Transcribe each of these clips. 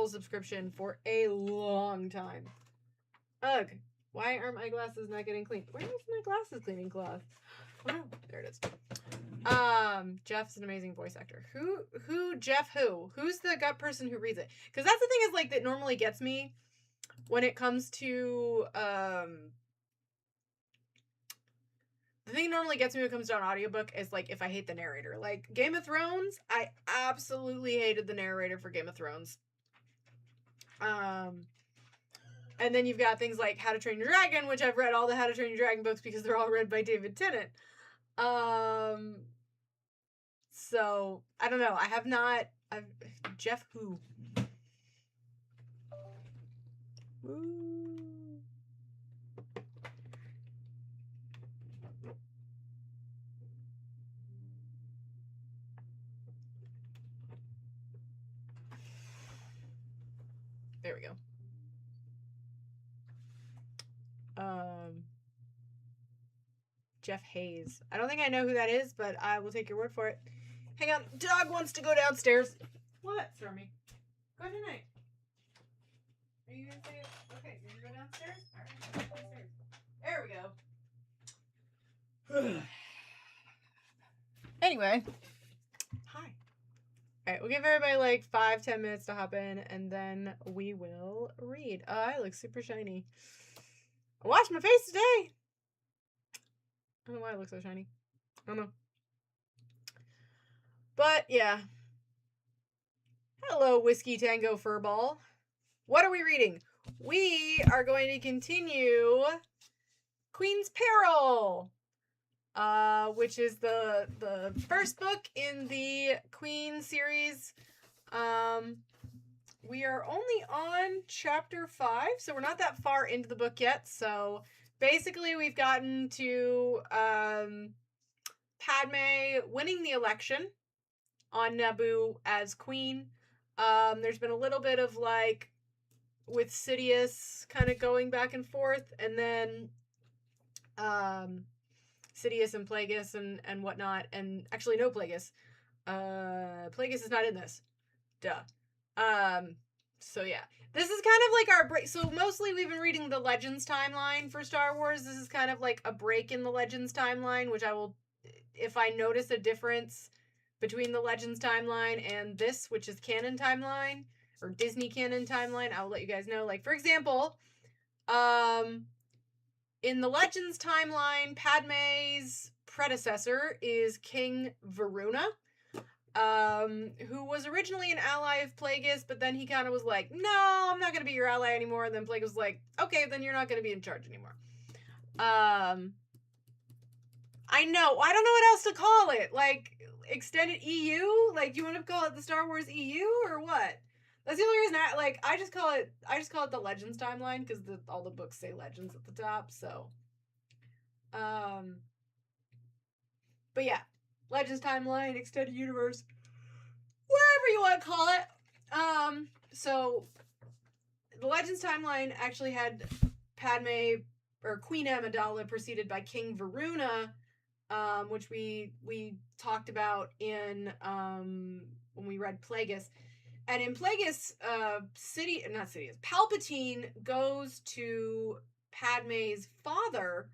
Audible subscription for a long time. Ugh. Why are my glasses not getting cleaned? Where is my glasses cleaning cloth? Oh no, there it is. Jeff's an amazing voice actor. Who's the gut person who reads it? Because that's the thing is like that normally gets me when it comes to the thing normally gets me when it comes to an audiobook is like if I hate the narrator. Like Game of Thrones, I absolutely hated the narrator for Game of Thrones. And then you've got things like How to Train Your Dragon, which I've read all the How to Train Your Dragon books because they're all read by David Tennant. So I don't know. Jeff who? Ooh. There we go. Jeff Hayes. I don't think I know who that is, but I will take your word for it. Hang on. Dog wants to go downstairs. What, Stormy? Go tonight. Are you going to say it? Okay, you're going to go downstairs? All right, go downstairs. There we go. Anyway. Hi. All right, we'll give everybody like 5-10 minutes to hop in, and then we will read. I look super shiny. I washed my face today. I don't know why it looks so shiny. I don't know. But, yeah. Hello, Whiskey Tango Furball. What are we reading? We are going to continue Queen's Peril, which is the first book in the Queen series. We are only on chapter 5, so we're not that far into the book yet. So basically we've gotten to Padme winning the election on Naboo as queen. There's been a little bit of like with Sidious kind of going back and forth, and then Sidious and Plagueis and whatnot, and actually no Plagueis. Plagueis is not in this. Duh. So yeah. This is kind of like our break. So mostly we've been reading the Legends timeline for Star Wars. This is kind of like a break in the Legends timeline, which I will, if I notice a difference between the Legends timeline and this, which is canon timeline, or Disney canon timeline, I'll let you guys know. Like, for example, in the Legends timeline, Padme's predecessor is King Varuna, who was originally an ally of Plagueis, but then he kind of was like, no, I'm not going to be your ally anymore. And then Plagueis was like, okay, then you're not going to be in charge anymore. I know. I don't know what else to call it. Like, extended EU? Like, do you want to call it the Star Wars EU or what? That's the only reason I just call it the Legends timeline, because all the books say Legends at the top, so. But yeah. Legends timeline, extended universe, whatever you want to call it. So the Legends timeline actually had Padme, or Queen Amidala, preceded by King Varuna, which we talked about in when we read Plagueis. And in Plagueis, Palpatine goes to Padme's father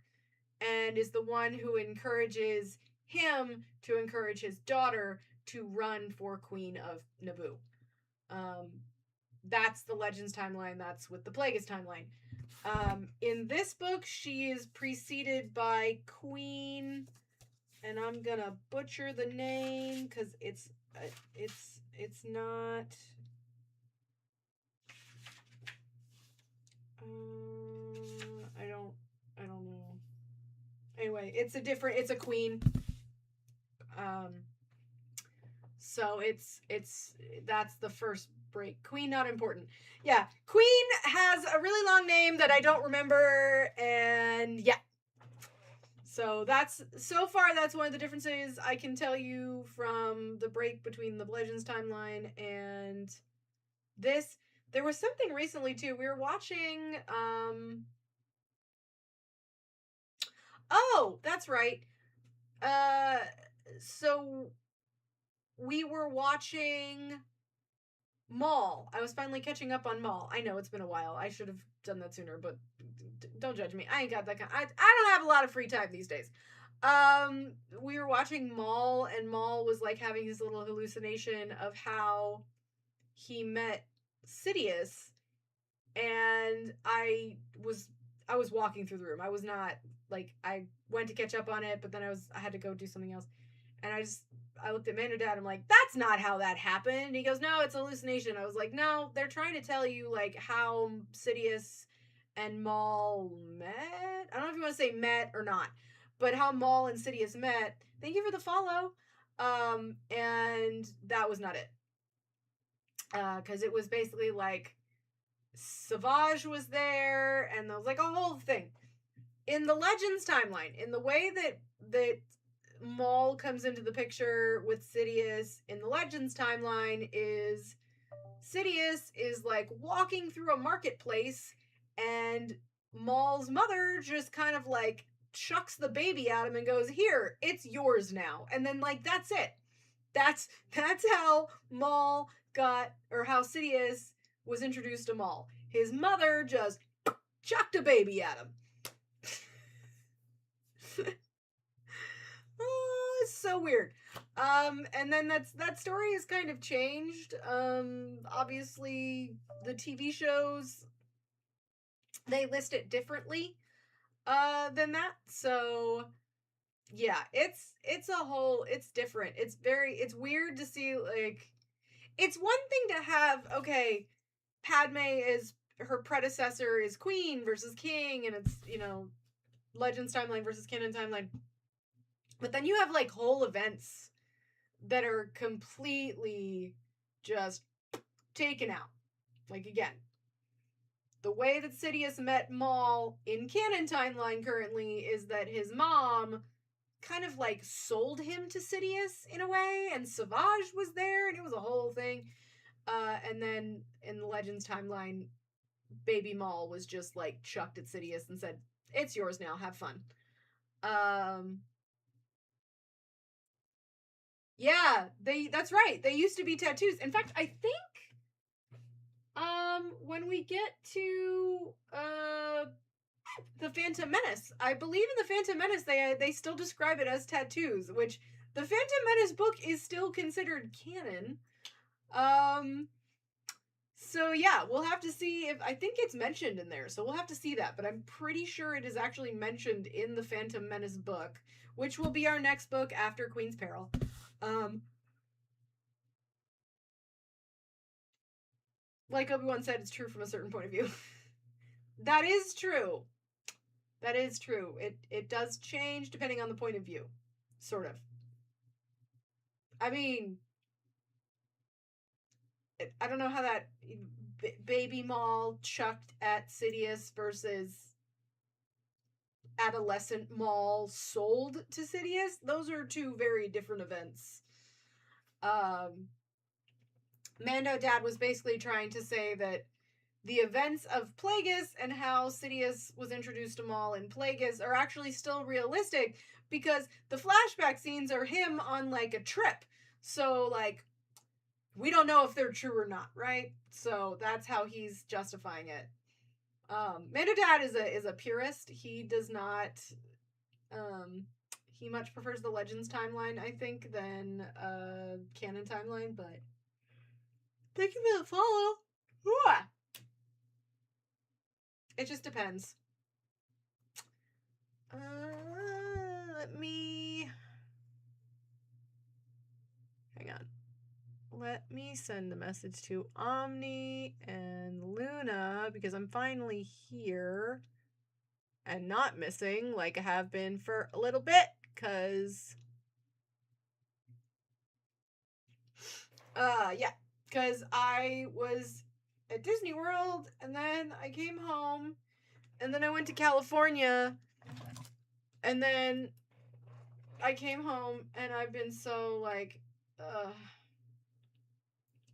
and is the one who encourages him to encourage his daughter to run for Queen of Naboo. That's the Legends timeline. That's with the Plagueis timeline. In this book, she is preceded by Queen, and I'm gonna butcher the name because it's not. I don't know. Anyway, it's a queen. So that's the first break. Queen, not important. Yeah, Queen has a really long name that I don't remember, and yeah. So so far that's one of the differences I can tell you from the break between the Legends timeline and this. There was something recently too. We were watching oh, that's right. So we were watching Mall. I was finally catching up on Mall. I know it's been a while. I should have done that sooner, but don't judge me. I ain't got that kind. I don't have a lot of free time these days. We were watching Mall, and Mall was like having his little hallucination of how he met Sidious, and I was walking through the room. I was not like I went to catch up on it, but then I had to go do something else, and I looked at Mando Dad. I'm like, that's not how that happened. And he goes, no, it's a hallucination. I was like, no, they're trying to tell you like how Sidious and Maul met. I don't know if you want to say met or not, but how Maul and Sidious met. Thank you for the follow. And that was not it. Because it was basically like Savage was there, and there was like a whole thing in the Legends timeline. In the way that Maul comes into the picture with Sidious in the Legends timeline is Sidious is like walking through a marketplace, and Maul's mother just kind of like chucks the baby at him and goes, "Here, it's yours now." And then like that's it. That's how Maul got, or how Sidious was introduced to Maul. His mother just chucked a baby at him. Oh, it's so weird. And then that story has kind of changed. Obviously the TV shows, they list it differently than that. So yeah, it's different. It's weird to see, like, it's one thing to have, okay, Padme is, her predecessor is queen versus king, and it's, Legends timeline versus canon timeline. But then you have like whole events that are completely just taken out. Like, again, the way that Sidious met Maul in canon timeline currently is that his mom kind of like sold him to Sidious in a way, and Savage was there, and it was a whole thing. And then in the Legends timeline, baby Maul was just like chucked at Sidious and said, "It's yours now, have fun." Yeah, that's right. They used to be tattoos. In fact, I think when we get to the Phantom Menace, I believe in the Phantom Menace they still describe it as tattoos, which the Phantom Menace book is still considered canon. So yeah, we'll have to see if, I think it's mentioned in there, so we'll have to see that, but I'm pretty sure it is actually mentioned in the Phantom Menace book, which will be our next book after Queen's Peril. Like Obi-Wan said, it's true from a certain point of view. That is true. That is true. It does change depending on the point of view. Sort of. I mean, I don't know how that baby Maul chucked at Sidious versus adolescent Maul sold to Sidious. Those are two very different events. Mando Dad was basically trying to say that the events of Plagueis and how Sidious was introduced to Maul in Plagueis are actually still realistic, because the flashback scenes are him on like a trip. So like, we don't know if they're true or not, right? So that's how he's justifying it. Mando Dad is a purist. He does not. He much prefers the Legends timeline, I think, than canon timeline. But thank you for the follow. Ooh. It just depends. Let me. Hang on. Let me send a message to Omni and Luna, because I'm finally here and not missing like I have been for a little bit, because because I was at Disney World, and then I came home, and then I went to California, and then I came home, and I've been so like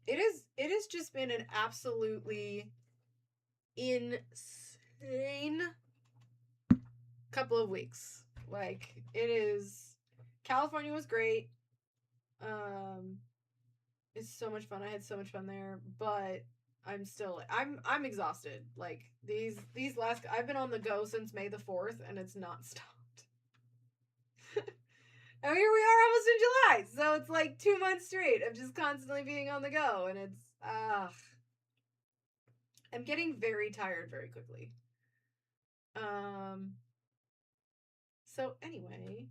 it has just been an absolutely insane couple of weeks. Like, it is. California was great. It's so much fun. I had so much fun there, but I'm exhausted. Like these last I've been on the go since May the 4th and it's not stopped. And here we are almost in July. So it's like 2 months straight of just constantly being on the go and it's I'm getting very tired very quickly. So anyway,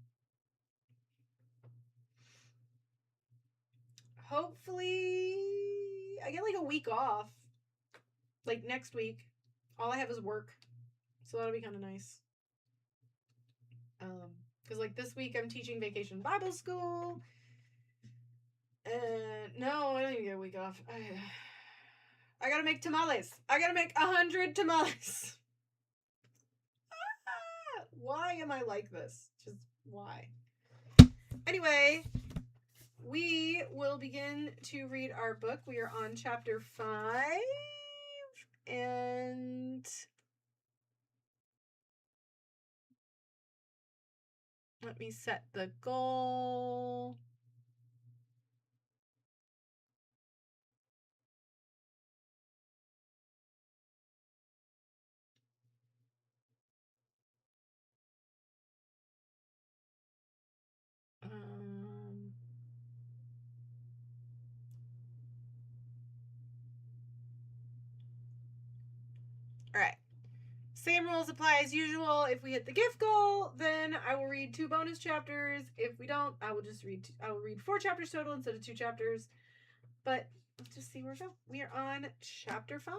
hopefully I get like a week off. Like next week. All I have is work. So that'll be kind of nice. Because like this week I'm teaching vacation Bible school. And no, I don't even get a week off. I gotta make tamales. I gotta make 100 tamales. Why am I like this? Just why? Anyway, we will begin to read our book. We are on chapter 5. And let me set the goal. All right. Same rules apply as usual. If we hit the gift goal, then I will read 2 bonus chapters. If we don't, I will read 4 chapters total instead of 2 chapters. But let's just see where we go. We are on chapter 5.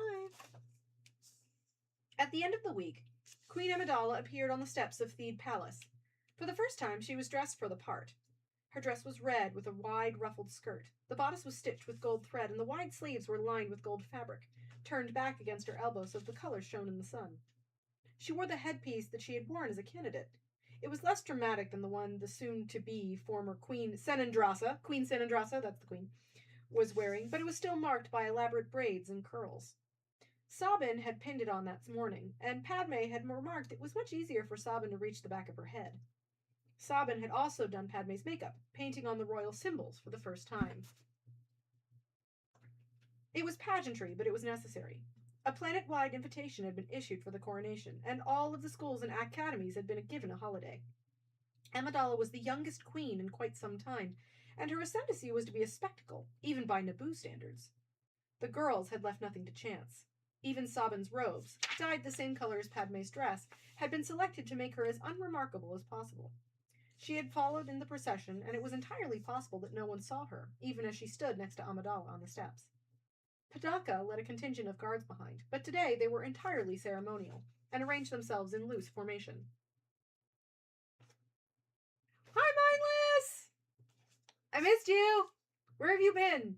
At the end of the week, Queen Amidala appeared on the steps of Thebe Palace. For the first time, she was dressed for the part. Her dress was red with a wide ruffled skirt. The bodice was stitched with gold thread, and the wide sleeves were lined with gold fabric, turned back against her elbow so the color shone in the sun. She wore the headpiece that she had worn as a candidate. It was less dramatic than the one the soon-to-be former Queen Senandrasa, that's the queen, was wearing, but it was still marked by elaborate braids and curls. Sabin had pinned it on that morning, and Padme had remarked it was much easier for Sabin to reach the back of her head. Sabin had also done Padme's makeup, painting on the royal symbols for the first time. It was pageantry, but it was necessary. A planet-wide invitation had been issued for the coronation, and all of the schools and academies had been given a holiday. Amidala was the youngest queen in quite some time, and her ascendancy was to be a spectacle, even by Naboo standards. The girls had left nothing to chance. Even Sabin's robes, dyed the same color as Padme's dress, had been selected to make her as unremarkable as possible. She had followed in the procession, and it was entirely possible that no one saw her, even as she stood next to Amidala on the steps. Padaka led a contingent of guards behind, but today they were entirely ceremonial, and arranged themselves in loose formation. Hi, Mindless! I missed you! Where have you been?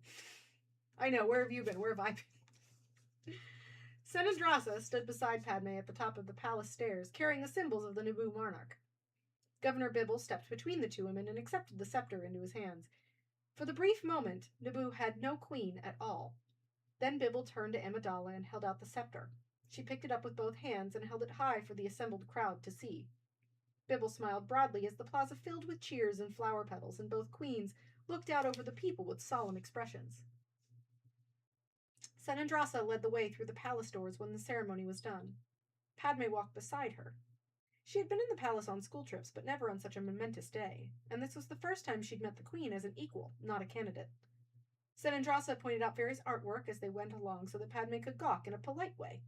I know, where have you been? Where have I been? Senandrasa stood beside Padme at the top of the palace stairs, carrying the symbols of the Naboo monarch. Governor Bibble stepped between the two women and accepted the scepter into his hands. For the brief moment, Naboo had no queen at all. Then Bibble turned to Amidala and held out the scepter. She picked it up with both hands and held it high for the assembled crowd to see. Bibble smiled broadly as the plaza filled with cheers and flower petals, and both queens looked out over the people with solemn expressions. Senandrasa led the way through the palace doors when the ceremony was done. Padme walked beside her. She had been in the palace on school trips, but never on such a momentous day, and this was the first time she'd met the queen as an equal, not a candidate. Senandrasa pointed out various artwork as they went along so that Padme could gawk in a polite way.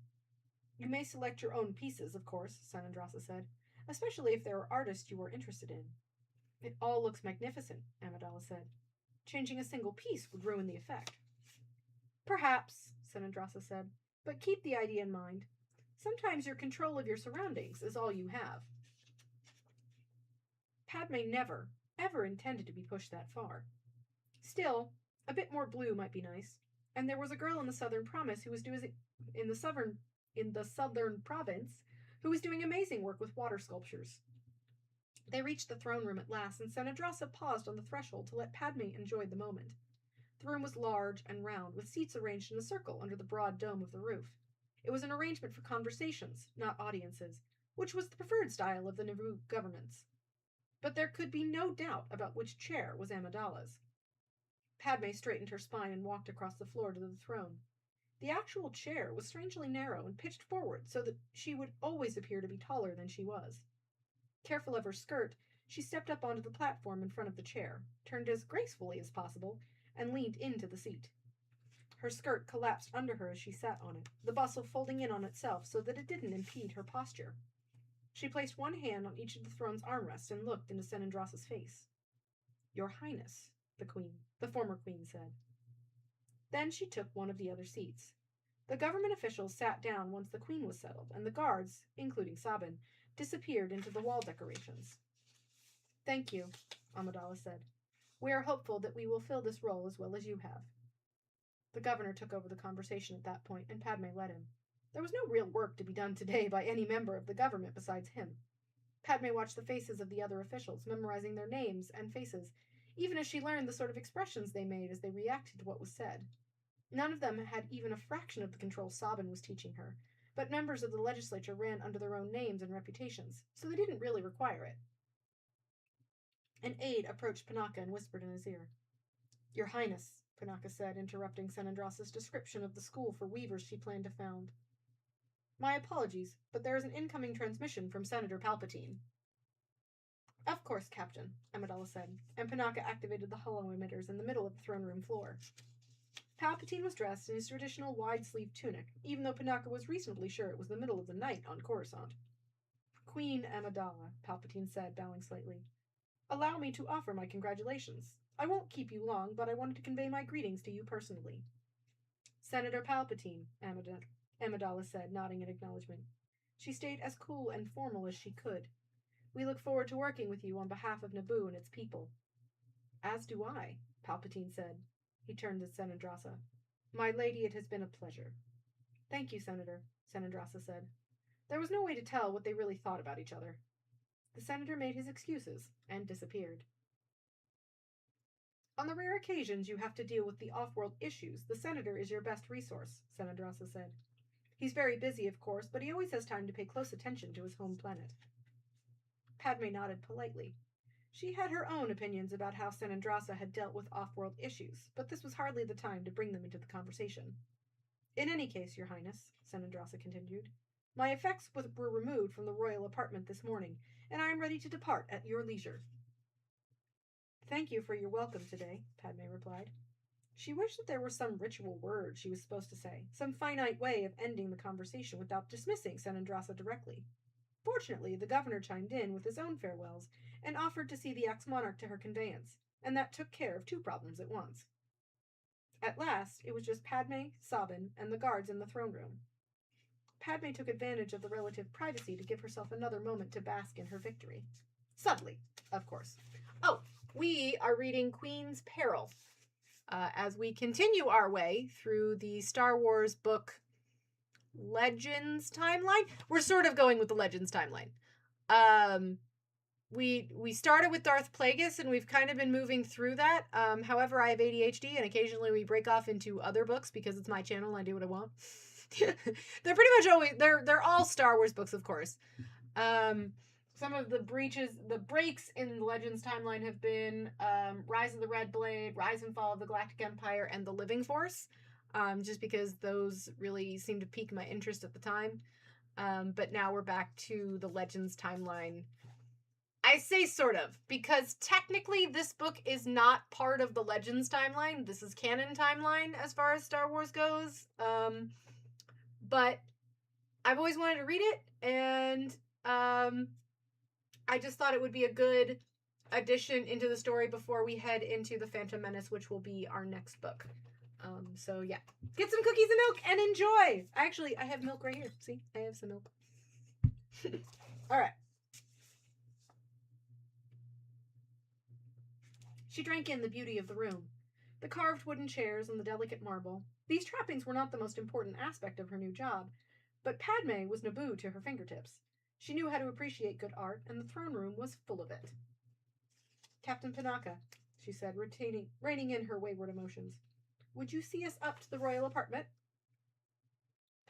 You may select your own pieces, of course, Senandrasa said, especially if there are artists you are interested in. It all looks magnificent, Amidala said. Changing a single piece would ruin the effect. Perhaps, Senandrasa said, but keep the idea in mind. Sometimes your control of your surroundings is all you have. Padme never, ever intended to be pushed that far. Still, a bit more blue might be nice. And there was a girl in the Southern Province who was doing amazing work with water sculptures. They reached the throne room at last, and Senandrasa paused on the threshold to let Padme enjoy the moment. The room was large and round, with seats arranged in a circle under the broad dome of the roof. It was an arrangement for conversations, not audiences, which was the preferred style of the Naboo governments. But there could be no doubt about which chair was Amidala's. Padme straightened her spine and walked across the floor to the throne. The actual chair was strangely narrow and pitched forward so that she would always appear to be taller than she was. Careful of her skirt, she stepped up onto the platform in front of the chair, turned as gracefully as possible, and leaned into the seat. Her skirt collapsed under her as she sat on it, the bustle folding in on itself so that it didn't impede her posture. She placed one hand on each of the throne's armrests and looked into San Andras's face. "Your Highness," the former queen said. Then she took one of the other seats. The government officials sat down once the queen was settled, and the guards, including Sabin, disappeared into the wall decorations. "Thank you," Amidala said. "We are hopeful that we will fill this role as well as you have." The governor took over the conversation at that point, and Padme led him. There was no real work to be done today by any member of the government besides him. Padme watched the faces of the other officials, memorizing their names and faces, even as she learned the sort of expressions they made as they reacted to what was said. None of them had even a fraction of the control Sabin was teaching her, but members of the legislature ran under their own names and reputations, so they didn't really require it. An aide approached Panaka and whispered in his ear. "Your Highness," Panaka said, interrupting San Andras's description of the school for weavers she planned to found. "My apologies, but there is an incoming transmission from Senator Palpatine." "Of course, Captain," Amidala said, and Panaka activated the holo emitters in the middle of the throne room floor. Palpatine was dressed in his traditional wide-sleeved tunic, even though Panaka was reasonably sure it was the middle of the night on Coruscant. "Queen Amidala," Palpatine said, bowing slightly, "allow me to offer my congratulations. I won't keep you long, but I wanted to convey my greetings to you personally." "Senator Palpatine," Amidala said, nodding in acknowledgement. She stayed as cool and formal as she could. "We look forward to working with you on behalf of Naboo and its people." "As do I," Palpatine said. He turned to San Andrasa. "My lady, it has been a pleasure." "Thank you, Senator," San Andrasa said. There was no way to tell what they really thought about each other. The senator made his excuses and disappeared. "On the rare occasions you have to deal with the off-world issues, the senator is your best resource," San Andrasa said. "He's very busy, of course, but he always has time to pay close attention to his home planet." Padme nodded politely. She had her own opinions about how San Andrasa had dealt with off-world issues, but this was hardly the time to bring them into the conversation. "In any case, Your Highness," San Andrasa continued, "my effects were removed from the royal apartment this morning, and I am ready to depart at your leisure." "Thank you for your welcome today," Padme replied. She wished that there were some ritual word she was supposed to say, some finite way of ending the conversation without dismissing San Andrasa directly. Fortunately, the governor chimed in with his own farewells and offered to see the ex-monarch to her conveyance, and that took care of two problems at once. At last, it was just Padme, Sabin, and the guards in the throne room. Padme took advantage of the relative privacy to give herself another moment to bask in her victory. Subtly, of course. Oh, we are reading Queen's Peril as we continue our way through the Star Wars book Legends timeline. We're sort of going with the Legends timeline. We started with Darth Plagueis, and we've kind of been moving through that. However, I have ADHD, and occasionally we break off into other books because it's my channel and I do what I want. They're pretty much always they're all Star Wars books, of course. Some of the breaks in the Legends timeline have been Rise of the Red Blade, Rise and Fall of the Galactic Empire, and The Living Force. Just because those really seemed to pique my interest at the time. But now we're back to the Legends timeline. I say sort of, because technically this book is not part of the Legends timeline. This is canon timeline as far as Star Wars goes. But I've always wanted to read it, and I just thought it would be a good addition into the story before we head into The Phantom Menace, which will be our next book. So yeah, get some cookies and milk and enjoy. Actually, I have milk right here. See, I have some milk. All right. She drank in the beauty of the room. The carved wooden chairs and the delicate marble. These trappings were not the most important aspect of her new job, but Padme was Naboo to her fingertips. She knew how to appreciate good art, and the throne room was full of it. "Captain Panaka," she said, reining in her wayward emotions, "would you see us up to the royal apartment?"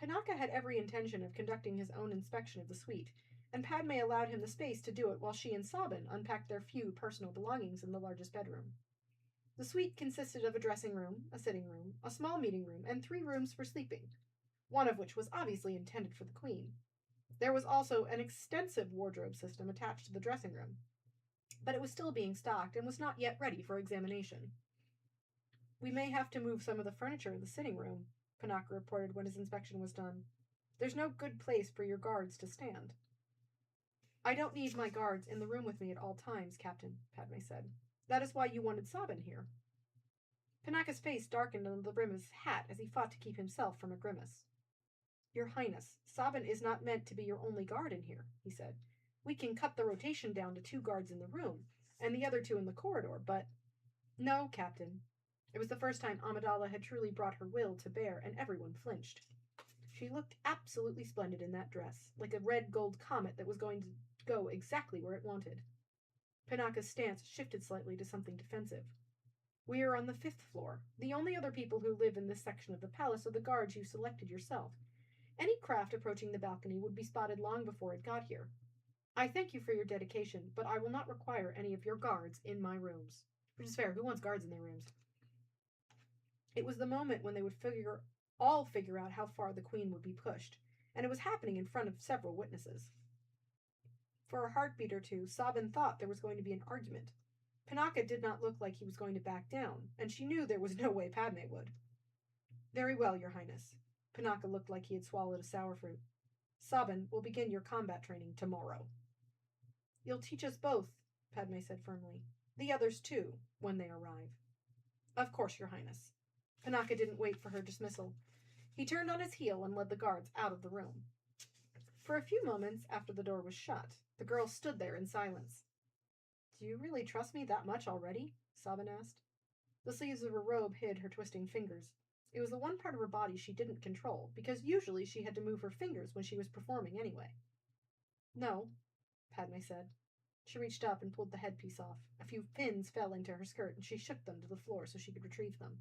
Panaka had every intention of conducting his own inspection of the suite, and Padme allowed him the space to do it while she and Sabin unpacked their few personal belongings in the largest bedroom. The suite consisted of a dressing room, a sitting room, a small meeting room, and 3 rooms for sleeping, one of which was obviously intended for the queen. There was also an extensive wardrobe system attached to the dressing room, but it was still being stocked and was not yet ready for examination. We may have to move some of the furniture in the sitting room, Panaka reported when his inspection was done. There's no good place for your guards to stand. I don't need my guards in the room with me at all times, Captain, Padme said. That is why you wanted Sabin here. Panaka's face darkened under the brim of his hat as he fought to keep himself from a grimace. Your Highness, Sabin is not meant to be your only guard in here, he said. We can cut the rotation down to 2 guards in the room, and the other 2 in the corridor, but... No, Captain. It was the first time Amidala had truly brought her will to bear, and everyone flinched. She looked absolutely splendid in that dress, like a red gold comet that was going to go exactly where it wanted. Panaka's stance shifted slightly to something defensive. We are on the 5th floor. The only other people who live in this section of the palace are the guards you selected yourself. Any craft approaching the balcony would be spotted long before it got here. I thank you for your dedication, but I will not require any of your guards in my rooms. Which is fair. Who wants guards in their rooms? It was the moment when they would all figure out how far the queen would be pushed, and it was happening in front of several witnesses. For a heartbeat or two, Sabin thought there was going to be an argument. Panaka did not look like he was going to back down, and she knew there was no way Padme would. Very well, Your Highness. Panaka looked like he had swallowed a sour fruit. Sabin will begin your combat training tomorrow. You'll teach us both, Padme said firmly. The others, too, when they arrive. Of course, Your Highness. Panaka didn't wait for her dismissal. He turned on his heel and led the guards out of the room. For a few moments after the door was shut, the girl stood there in silence. Do you really trust me that much already? Sabin asked. The sleeves of her robe hid her twisting fingers. It was the one part of her body she didn't control, because usually she had to move her fingers when she was performing anyway. No, Padme said. She reached up and pulled the headpiece off. A few pins fell into her skirt, and she shook them to the floor so she could retrieve them.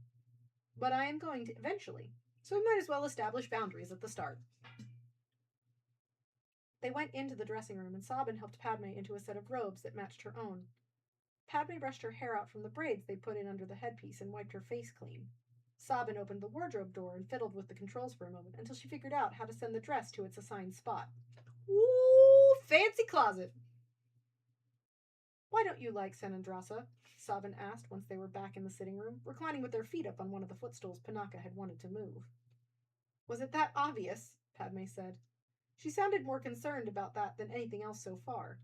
But I am going to eventually, so we might as well establish boundaries at the start. They went into the dressing room, and Sabin helped Padme into a set of robes that matched her own. Padme brushed her hair out from the braids they put in under the headpiece and wiped her face clean. Sabin opened the wardrobe door and fiddled with the controls for a moment until she figured out how to send the dress to its assigned spot. Ooh, fancy closet! Why don't you like Senandrasa? Sabin asked once they were back in the sitting room, reclining with their feet up on one of the footstools Panaka had wanted to move. Was it that obvious? Padme said. She sounded more concerned about that than anything else so far,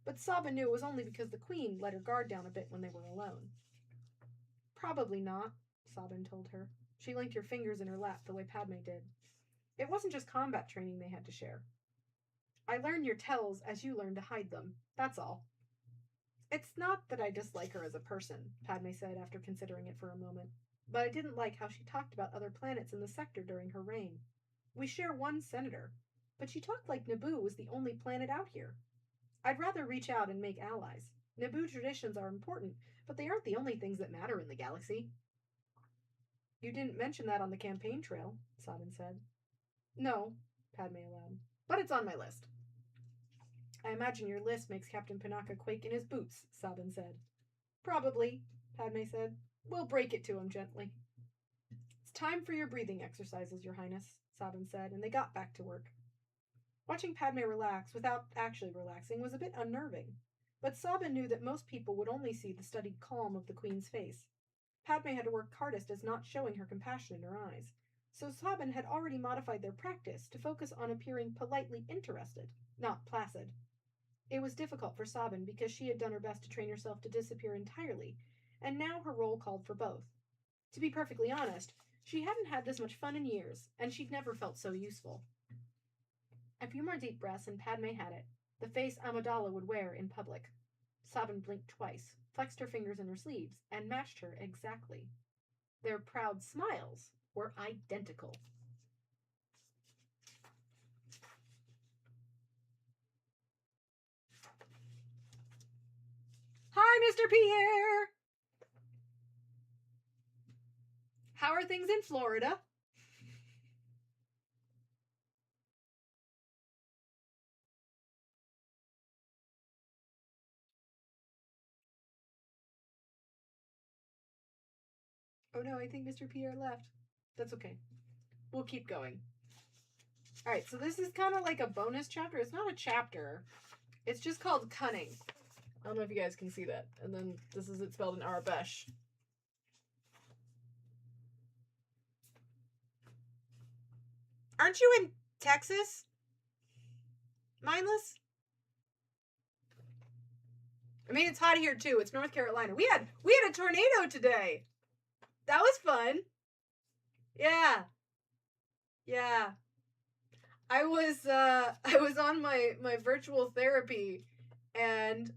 but Sabin knew it was only because the queen let her guard down a bit when they were alone. Probably not, Sabin told her. She linked her fingers in her lap the way Padme did. It wasn't just combat training they had to share. I learned your tells as you learned to hide them. That's all. It's not that I dislike her as a person, Padme said after considering it for a moment, but I didn't like how she talked about other planets in the sector during her reign. We share one senator, but she talked like Naboo was the only planet out here. I'd rather reach out and make allies. Naboo traditions are important, but they aren't the only things that matter in the galaxy. You didn't mention that on the campaign trail, Sabin said. No, Padme allowed, but it's on my list. I imagine your list makes Captain Panaka quake in his boots, Sabin said. Probably, Padme said. We'll break it to him gently. It's time for your breathing exercises, Your Highness, Sabin said, and they got back to work. Watching Padme relax without actually relaxing was a bit unnerving, but Sabin knew that most people would only see the studied calm of the queen's face. Padme had to work hardest as not showing her compassion in her eyes, so Sabin had already modified their practice to focus on appearing politely interested, not placid. It was difficult for Sabin because she had done her best to train herself to disappear entirely, and now her role called for both. To be perfectly honest, she hadn't had this much fun in years, and she'd never felt so useful. A few more deep breaths and Padme had it, the face Amidala would wear in public. Sabin blinked twice, flexed her fingers in her sleeves, and matched her exactly. Their proud smiles were identical. Hi, Mr. Pierre! How are things in Florida? Oh no, I think Mr. Pierre left. That's okay. We'll keep going. All right, so this is kind of like a bonus chapter. It's not a chapter. It's just called Cunning. I don't know if you guys can see that. And then this is it spelled in Arabesh. Aren't you in Texas? Mindless? I mean, it's hot here too. It's North Carolina. We had a tornado today. That was fun. Yeah. Yeah. I was on my virtual therapy, and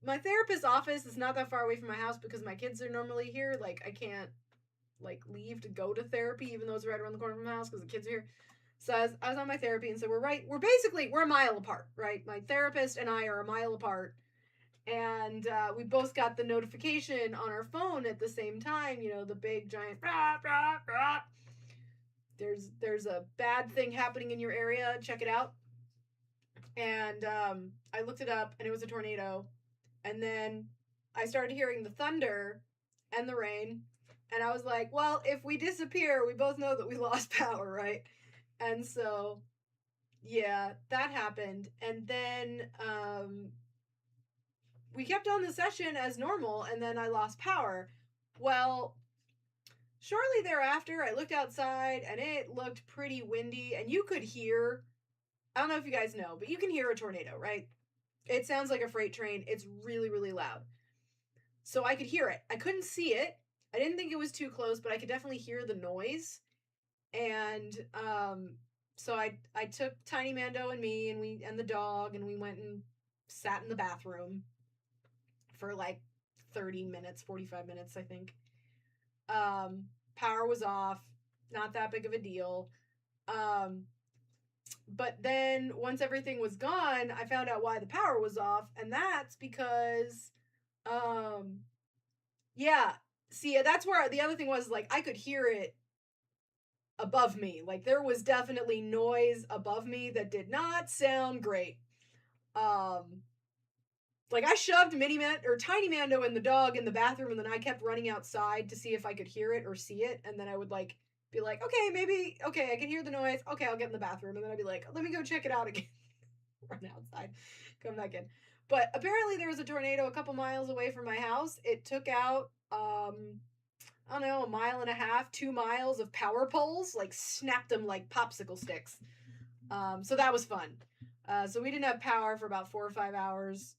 my therapist's office is not that far away from my house because my kids are normally here. Like, I can't like leave to go to therapy even though it's right around the corner from my house because the kids are here. So I was on my therapy, and so we're a mile apart, right? My therapist and I are a mile apart, and we both got the notification on our phone at the same time. You know, the big giant rah, rah, rah. There's a bad thing happening in your area. Check it out. And I looked it up, and it was a tornado. And then I started hearing the thunder and the rain, and I was like, well, if we disappear, we both know that we lost power, right? And so, yeah, that happened. And then we kept on the session as normal, and then I lost power. Well, shortly thereafter, I looked outside, and it looked pretty windy, and you could hear, I don't know if you guys know, but you can hear a tornado, right? It sounds like a freight train. It's really, really loud. So I could hear it. I couldn't see it. I didn't think it was too close, but I could definitely hear the noise. And so I took Tiny Mando and me and the dog, and we went and sat in the bathroom for like 30 minutes, 45 minutes, I think. Power was off, not that big of a deal. But then once everything was gone, I found out why the power was off, and that's because yeah, see, that's where the other thing was, like, I could hear it above me. Like, there was definitely noise above me that did not sound great. Like, I shoved Tiny Mando and the dog in the bathroom, and then I kept running outside to see if I could hear it or see it, and then I would, like, be like, okay, I can hear the noise, okay, I'll get in the bathroom, and then I'd be like, let me go check it out again. Run outside, come back in. But apparently there was a tornado a couple miles away from my house. It took out, I don't know, a mile and a half, 2 miles of power poles, like snapped them like popsicle sticks. So that was fun. So we didn't have power for about 4 or 5 hours.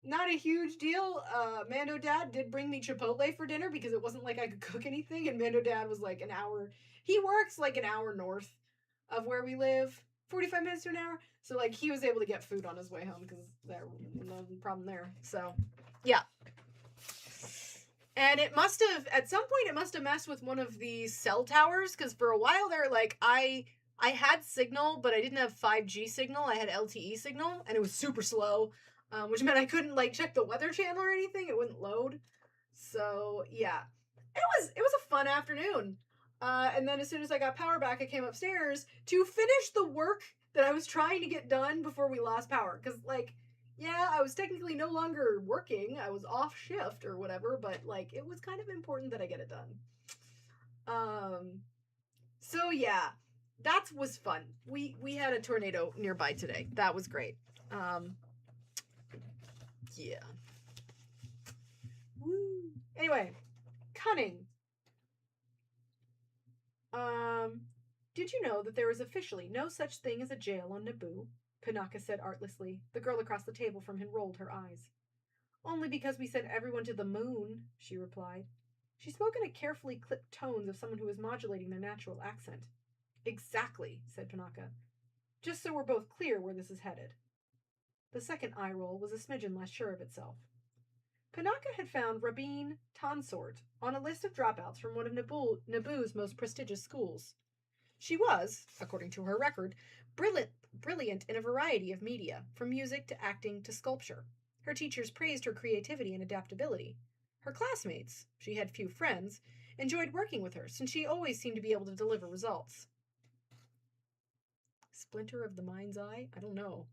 Not a huge deal. Mando Dad did bring me Chipotle for dinner because it wasn't like I could cook anything, and Mando Dad was like an hour. He works like an hour north of where we live, 45 minutes to an hour. So like he was able to get food on his way home because there was no problem there. So yeah. And it must have, at some point, it must have messed with one of the cell towers, because for a while there, like, I had signal, but I didn't have 5G signal. I had LTE signal, and it was super slow, which meant I couldn't, like, check the Weather Channel or anything. It wouldn't load. So, yeah. It was a fun afternoon. And then as soon as I got power back, I came upstairs to finish the work that I was trying to get done before we lost power. Because, like, yeah, I was technically no longer working. I was off shift or whatever, but like it was kind of important that I get it done. So yeah, that was fun. We had a tornado nearby today. That was great. Yeah. Woo. Anyway, cunning. Did you know that there is officially no such thing as a jail on Naboo? Panaka said artlessly. The girl across the table from him rolled her eyes. Only because we sent everyone to the moon, she replied. She spoke in a carefully clipped tones of someone who was modulating their natural accent. Exactly, said Panaka. Just so we're both clear where this is headed. The second eye roll was a smidgen less sure of itself. Panaka had found Rabin Tonsort on a list of dropouts from one of Naboo's most prestigious schools. She was, according to her record, brilliant in a variety of media, from music to acting to sculpture. Her teachers praised her creativity and adaptability. Her classmates, she had few friends, enjoyed working with her since she always seemed to be able to deliver results. Splinter of the mind's eye? I don't know.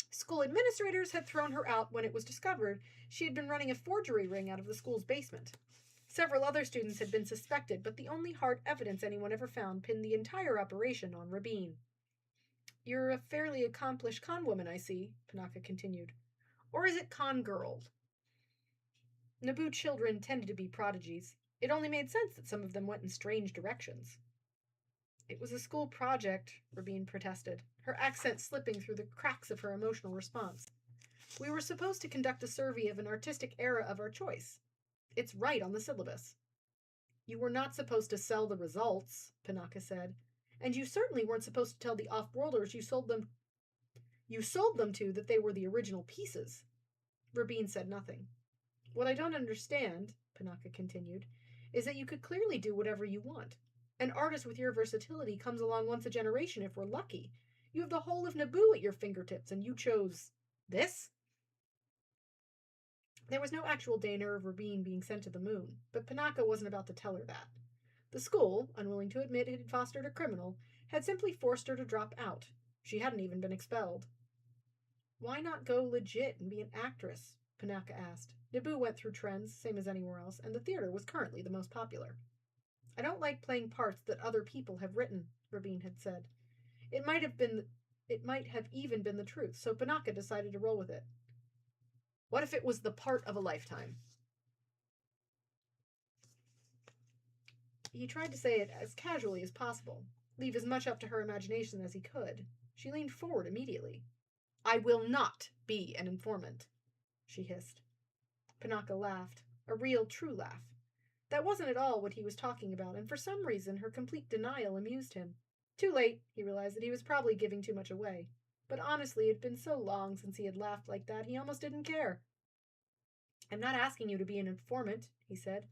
School administrators had thrown her out when it was discovered she had been running a forgery ring out of the school's basement. Several other students had been suspected, but the only hard evidence anyone ever found pinned the entire operation on Rabin. You're a fairly accomplished con woman, I see, Panaka continued. Or is it con girl? Naboo children tended to be prodigies. It only made sense that some of them went in strange directions. It was a school project, Rabin protested, her accent slipping through the cracks of her emotional response. We were supposed to conduct a survey of an artistic era of our choice. It's right on the syllabus. You were not supposed to sell the results, Panaka said, and you certainly weren't supposed to tell the off-worlders you sold them to that they were the original pieces. Rabin said nothing. What I don't understand, Panaka continued, is that you could clearly do whatever you want. An artist with your versatility comes along once a generation if we're lucky. You have the whole of Naboo at your fingertips, and you chose this? There was no actual danger of Rabin being sent to the moon, but Panaka wasn't about to tell her that. The school, unwilling to admit it had fostered a criminal, had simply forced her to drop out. She hadn't even been expelled. Why not go legit and be an actress? Panaka asked. Naboo went through trends, same as anywhere else, and the theater was currently the most popular. I don't like playing parts that other people have written, Rabin had said. It might have even been the truth, so Panaka decided to roll with it. What if it was the part of a lifetime? He tried to say it as casually as possible, leave as much up to her imagination as he could. She leaned forward immediately. I will not be an informant, she hissed. Panaka laughed, a real, true laugh. That wasn't at all what he was talking about, and for some reason her complete denial amused him. Too late, he realized that he was probably giving too much away. But honestly, it had been so long since he had laughed like that, he almost didn't care. I'm not asking you to be an informant, he said.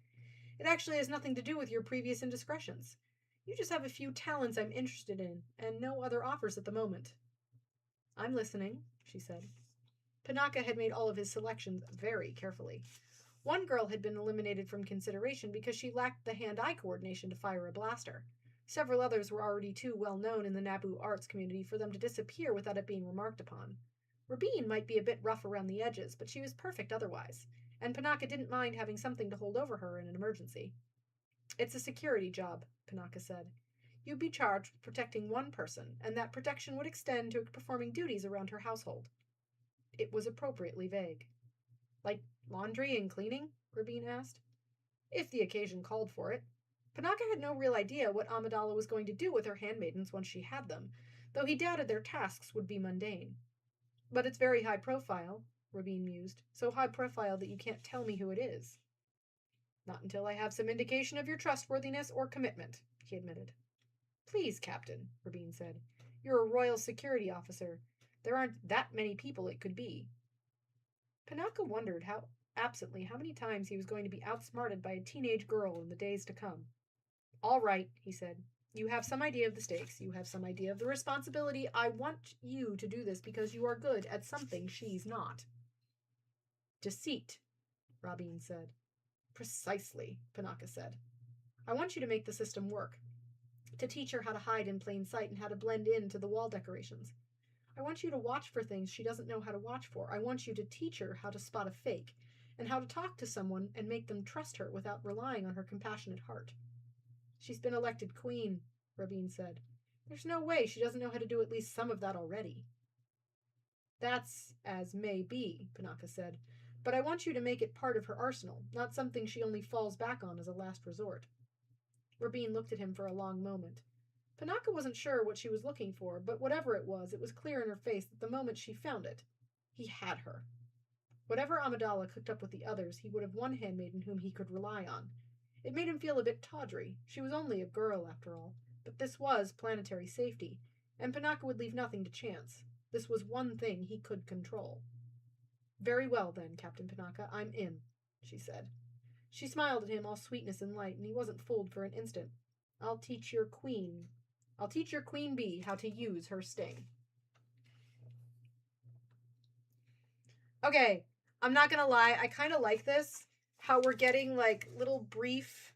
It actually has nothing to do with your previous indiscretions. You just have a few talents I'm interested in, and no other offers at the moment. I'm listening, she said. Panaka had made all of his selections very carefully. One girl had been eliminated from consideration because she lacked the hand-eye coordination to fire a blaster. Several others were already too well known in the Naboo arts community for them to disappear without it being remarked upon. Rabin might be a bit rough around the edges, but she was perfect otherwise, and Panaka didn't mind having something to hold over her in an emergency. It's a security job, Panaka said. You'd be charged with protecting one person, and that protection would extend to performing duties around her household. It was appropriately vague. Like laundry and cleaning? Rabin asked. If the occasion called for it. Panaka had no real idea what Amidala was going to do with her handmaidens once she had them, though he doubted their tasks would be mundane. But it's very high profile, Rabin mused, so high profile that you can't tell me who it is. Not until I have some indication of your trustworthiness or commitment, he admitted. Please, Captain, Rabin said. You're a royal security officer. There aren't that many people it could be. Panaka wondered absently how many times he was going to be outsmarted by a teenage girl in the days to come. All right, he said. You have some idea of the stakes. You have some idea of the responsibility. I want you to do this because you are good at something she's not. Deceit, Rabin said. Precisely, Panaka said. I want you to make the system work. To teach her how to hide in plain sight and how to blend into the wall decorations. I want you to watch for things she doesn't know how to watch for. I want you to teach her how to spot a fake and how to talk to someone and make them trust her without relying on her compassionate heart. She's been elected queen, Rabin said. There's no way she doesn't know how to do at least some of that already. That's as may be, Panaka said, but I want you to make it part of her arsenal, not something she only falls back on as a last resort. Rabin looked at him for a long moment. Panaka wasn't sure what she was looking for, but whatever it was clear in her face that the moment she found it, he had her. Whatever Amidala cooked up with the others, he would have one handmaiden whom he could rely on. It made him feel a bit tawdry. She was only a girl, after all. But this was planetary safety, and Panaka would leave nothing to chance. This was one thing he could control. Very well, then, Captain Panaka, I'm in, she said. She smiled at him, all sweetness and light, and he wasn't fooled for an instant. I'll teach your queen bee how to use her sting. Okay, I'm not gonna lie, I kind of like this, how we're getting, like, little brief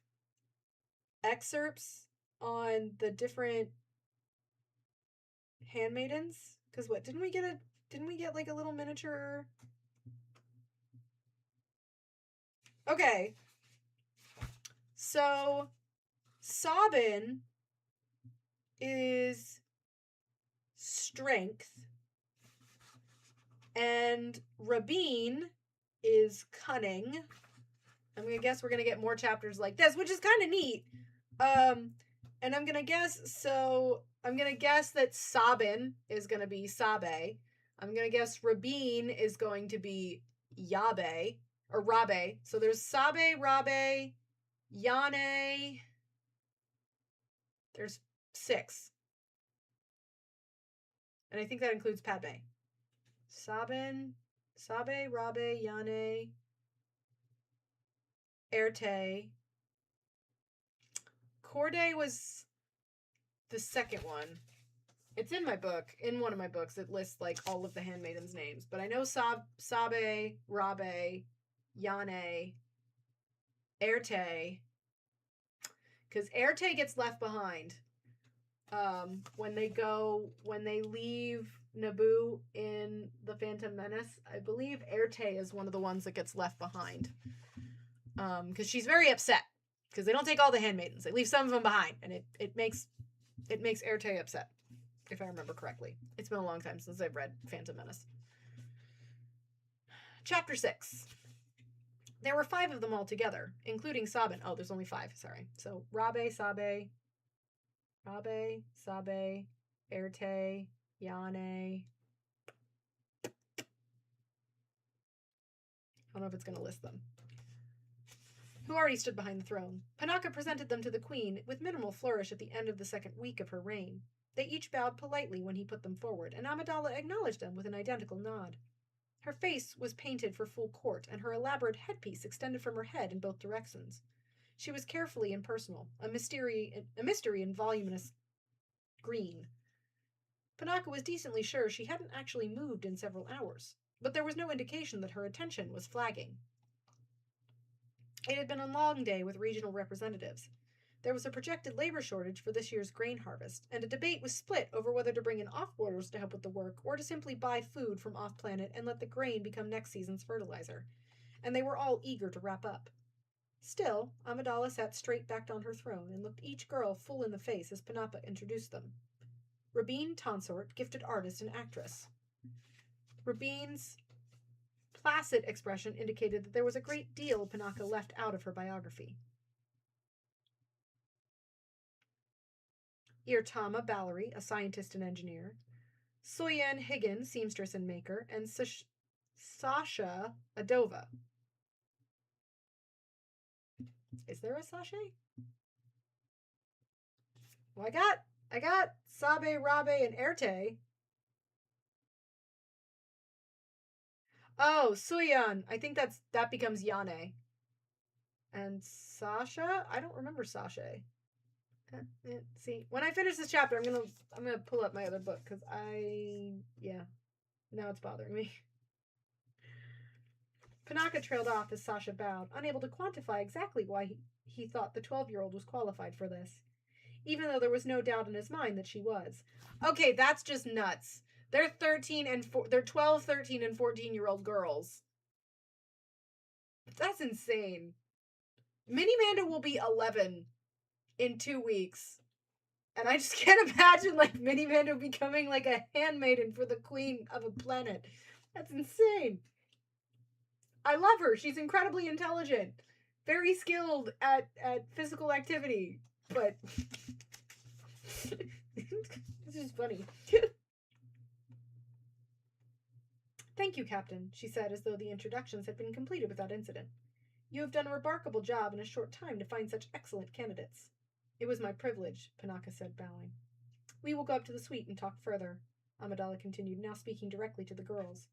excerpts on the different handmaidens. Because what, didn't we get, like, a little miniature? Okay. So Sabin is strength, and Rabin is cunning. I'm gonna guess we're gonna get more chapters like this, which is kind of neat. And I'm gonna guess that Sabin is gonna be Sabe. I'm gonna guess Rabin is going to be Yabe or Rabe. So there's Sabe, Rabe, Yane. There's 6. And I think that includes Padme. Sabin, Sabe, Rabe, Yane, Erte. Corday was the second one. It's in my book. In one of my books, it lists like all of the handmaidens' names. But I know Sabe, Rabe, Yane, Erte. Because Erte gets left behind. When they leave Naboo in The Phantom Menace, I believe Erte is one of the ones that gets left behind. Because she's very upset. Because they don't take all the handmaidens. They leave some of them behind. And it makes Erte upset, if I remember correctly. It's been a long time since I've read Phantom Menace. Chapter 6. There were 5 of them altogether, including Sabin. Oh, there's only 5, sorry. So, Rabe, Sabe, Erte, Yane. I don't know if it's going to list them. Who already stood behind the throne. Panaka presented them to the queen with minimal flourish at the end of the second week of her reign. They each bowed politely when he put them forward, and Amidala acknowledged them with an identical nod. Her face was painted for full court, and her elaborate headpiece extended from her head in both directions. She was carefully impersonal, a mystery in voluminous green. Panaka was decently sure she hadn't actually moved in several hours, but there was no indication that her attention was flagging. It had been a long day with regional representatives. There was a projected labor shortage for this year's grain harvest, and a debate was split over whether to bring in off-boarders to help with the work or to simply buy food from off-planet and let the grain become next season's fertilizer. And they were all eager to wrap up. Still, Amidala sat straight backed on her throne and looked each girl full in the face as Panapa introduced them. Rabine Tonsort, gifted artist and actress. Rabine's placid expression indicated that there was a great deal Panaka left out of her biography. Irtama Ballery, a scientist and engineer. Soyen Higgins, seamstress and maker. And Sasha Adova. Is there a Sasha? Well, I got Sabe, Rabe, and Erte. Oh, Suyan. I think that becomes Yane. And Sasha? I don't remember Sasha. See, when I finish this chapter, I'm gonna pull up my other book because now it's bothering me. Panaka trailed off as Sasha bowed, unable to quantify exactly why he thought the 12-year-old was qualified for this, even though there was no doubt in his mind that she was. Okay, that's just nuts. They're 12, 13, and 14-year-old girls. That's insane. Mini Manda will be 11 in 2 weeks. And I just can't imagine, like, Mini Mando becoming, like, a handmaiden for the queen of a planet. That's insane. I love her. She's incredibly intelligent. Very skilled at physical activity. But this is funny. Thank you, Captain, she said, as though the introductions had been completed without incident. You have done a remarkable job in a short time to find such excellent candidates. It was my privilege, Panaka said, bowing. We will go up to the suite and talk further, Amidala continued, now speaking directly to the girls.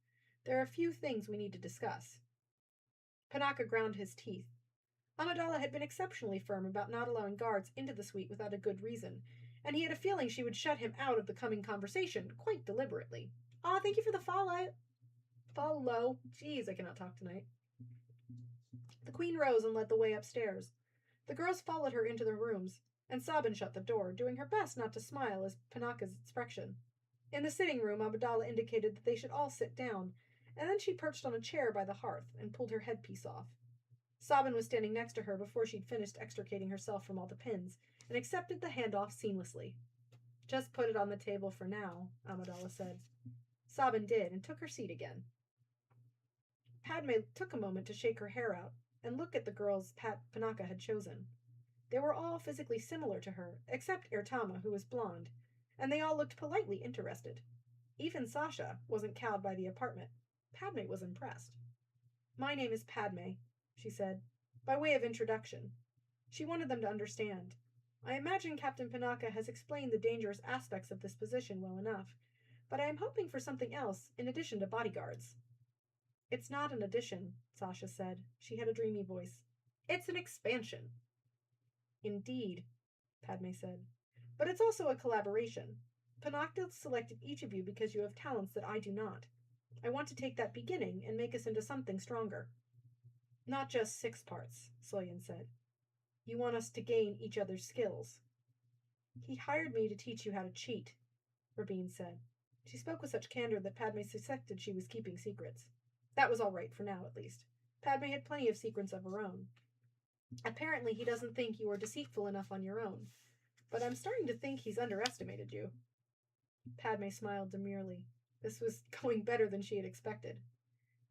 There are a few things we need to discuss. Panaka ground his teeth. Amidala had been exceptionally firm about not allowing guards into the suite without a good reason, and he had a feeling she would shut him out of the coming conversation quite deliberately. Aw, thank you for the follow. Follow. Jeez, I cannot talk tonight. The queen rose and led the way upstairs. The girls followed her into their rooms, and Sabin shut the door, doing her best not to smile at Panaka's expression. In the sitting room, Amidala indicated that they should all sit down, and then she perched on a chair by the hearth and pulled her headpiece off. Sabin was standing next to her before she'd finished extricating herself from all the pins, and accepted the handoff seamlessly. Just put it on the table for now, Amidala said. Sabin did, and took her seat again. Padme took a moment to shake her hair out and look at the girls Panaka had chosen. They were all physically similar to her, except Ertama, who was blonde, and they all looked politely interested. Even Sasha wasn't cowed by the apartment. Padme was impressed. My name is Padme, she said, by way of introduction. She wanted them to understand. I imagine Captain Panaka has explained the dangerous aspects of this position well enough, but I am hoping for something else in addition to bodyguards. It's not an addition, Sasha said. She had a dreamy voice. It's an expansion. Indeed, Padme said. But it's also a collaboration. Panaka selected each of you because you have talents that I do not. I want to take that beginning and make us into something stronger. Not just 6 parts, Soyan said. You want us to gain each other's skills. He hired me to teach you how to cheat, Rabin said. She spoke with such candor that Padme suspected she was keeping secrets. That was all right, for now at least. Padme had plenty of secrets of her own. Apparently he doesn't think you are deceitful enough on your own, but I'm starting to think he's underestimated you. Padme smiled demurely. This was going better than she had expected.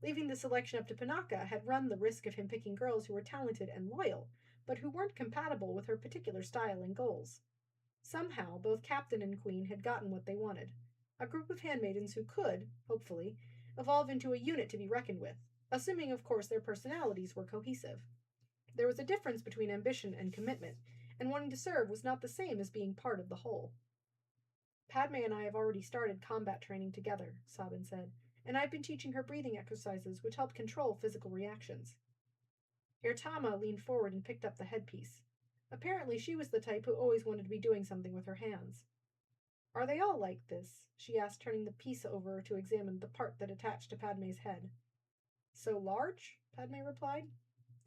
Leaving the selection up to Panaka had run the risk of him picking girls who were talented and loyal, but who weren't compatible with her particular style and goals. Somehow, both Captain and Queen had gotten what they wanted. A group of handmaidens who could, hopefully, evolve into a unit to be reckoned with, assuming, of course, their personalities were cohesive. There was a difference between ambition and commitment, and wanting to serve was not the same as being part of the whole. Padme and I have already started combat training together, Sabin said, and I've been teaching her breathing exercises which help control physical reactions. Ertama leaned forward and picked up the headpiece. Apparently she was the type who always wanted to be doing something with her hands. Are they all like this? She asked, turning the piece over to examine the part that attached to Padme's head. So large? Padme replied.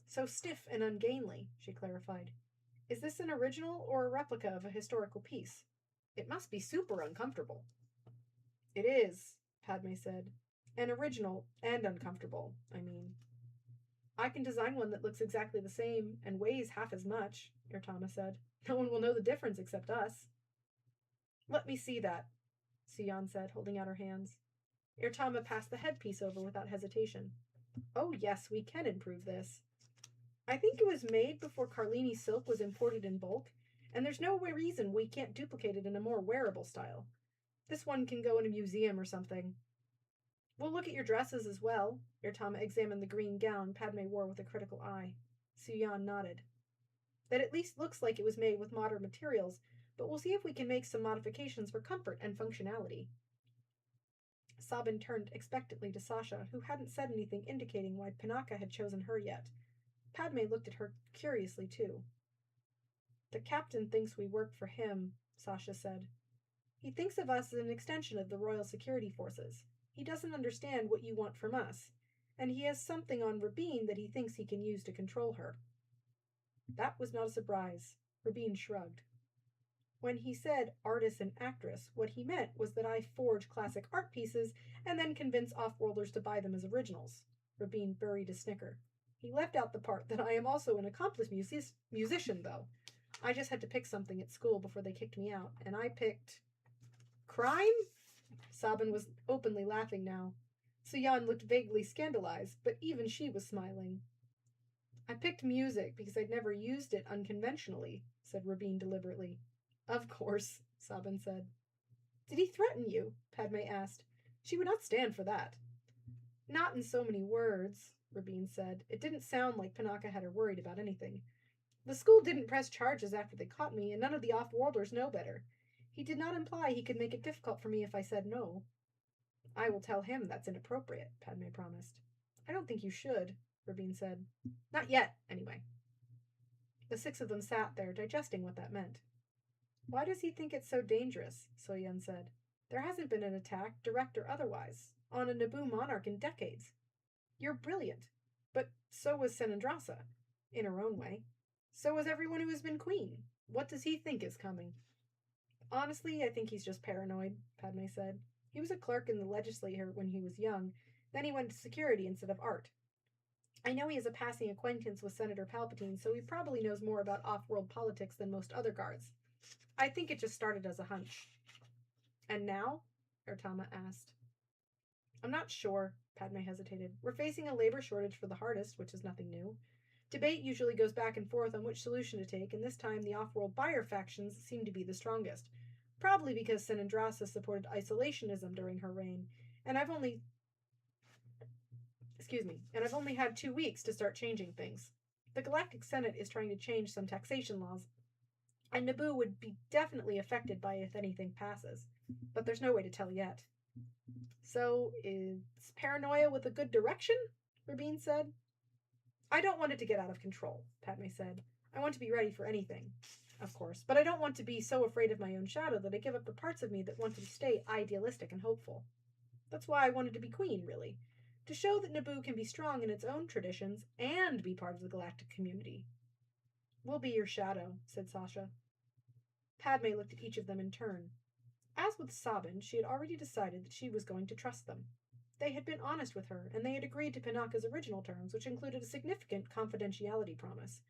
So stiff and ungainly, she clarified. Is this an original or a replica of a historical piece? It must be super uncomfortable. It is, Padme said. An original and uncomfortable, I mean. I can design one that looks exactly the same and weighs half as much, Ertama said. No one will know the difference except us. Let me see that, Suyan said, holding out her hands. Ertama passed the headpiece over without hesitation. Oh yes, we can improve this. I think it was made before Carlini silk was imported in bulk, and there's no reason we can't duplicate it in a more wearable style. This one can go in a museum or something. We'll look at your dresses as well. Ertama examined the green gown Padme wore with a critical eye. Suyan nodded. That at least looks like it was made with modern materials, but we'll see if we can make some modifications for comfort and functionality. Sabin turned expectantly to Sasha, who hadn't said anything indicating why Panaka had chosen her yet. Padme looked at her curiously, too. The captain thinks we work for him, Sasha said. He thinks of us as an extension of the Royal Security Forces. He doesn't understand what you want from us, and he has something on Rabin that he thinks he can use to control her. That was not a surprise. Rabin shrugged. When he said artist and actress, what he meant was that I forge classic art pieces and then convince off-worlders to buy them as originals. Rabin buried a snicker. He left out the part that I am also an accomplished musician, though. I just had to pick something at school before they kicked me out, and I picked... Crime? Sabin was openly laughing now. Suyan looked vaguely scandalized, but even she was smiling. I picked music because I'd never used it unconventionally, said Rabin deliberately. Of course, Sabin said. Did he threaten you? Padme asked. She would not stand for that. Not in so many words, Rabin said. It didn't sound like Panaka had her worried about anything. The school didn't press charges after they caught me, and none of the off-worlders know better. He did not imply he could make it difficult for me if I said no. I will tell him that's inappropriate, Padme promised. I don't think you should, Rabin said. Not yet, anyway. The 6 of them sat there, digesting what that meant. Why does he think it's so dangerous? Soyan said. There hasn't been an attack, direct or otherwise, on a Naboo monarch in decades. You're brilliant. But so was Senandrasa, in her own way. So was everyone who has been queen. What does he think is coming? Honestly, I think he's just paranoid, Padme said. He was a clerk in the legislature when he was young. Then he went to security instead of art. I know he has a passing acquaintance with Senator Palpatine, so he probably knows more about off-world politics than most other guards. I think it just started as a hunch. And now? Ertama asked. I'm not sure, Padme hesitated. We're facing a labor shortage for the hardest, which is nothing new. Debate usually goes back and forth on which solution to take, and this time the off-world buyer factions seem to be the strongest. Probably because Senandrasa supported isolationism during her reign, and I've only had 2 weeks to start changing things. The Galactic Senate is trying to change some taxation laws, and Naboo would be definitely affected by if anything passes. But there's no way to tell yet. So, is paranoia with a good direction? Rabin said. I don't want it to get out of control, Padme said. I want to be ready for anything, of course, but I don't want to be so afraid of my own shadow that I give up the parts of me that want to stay idealistic and hopeful. That's why I wanted to be queen, really. To show that Naboo can be strong in its own traditions and be part of the galactic community. We'll be your shadow, said Sasha. Padme looked at each of them in turn. As with Sabin, she had already decided that she was going to trust them. They had been honest with her, and they had agreed to Panaka's original terms, which included a significant confidentiality promise.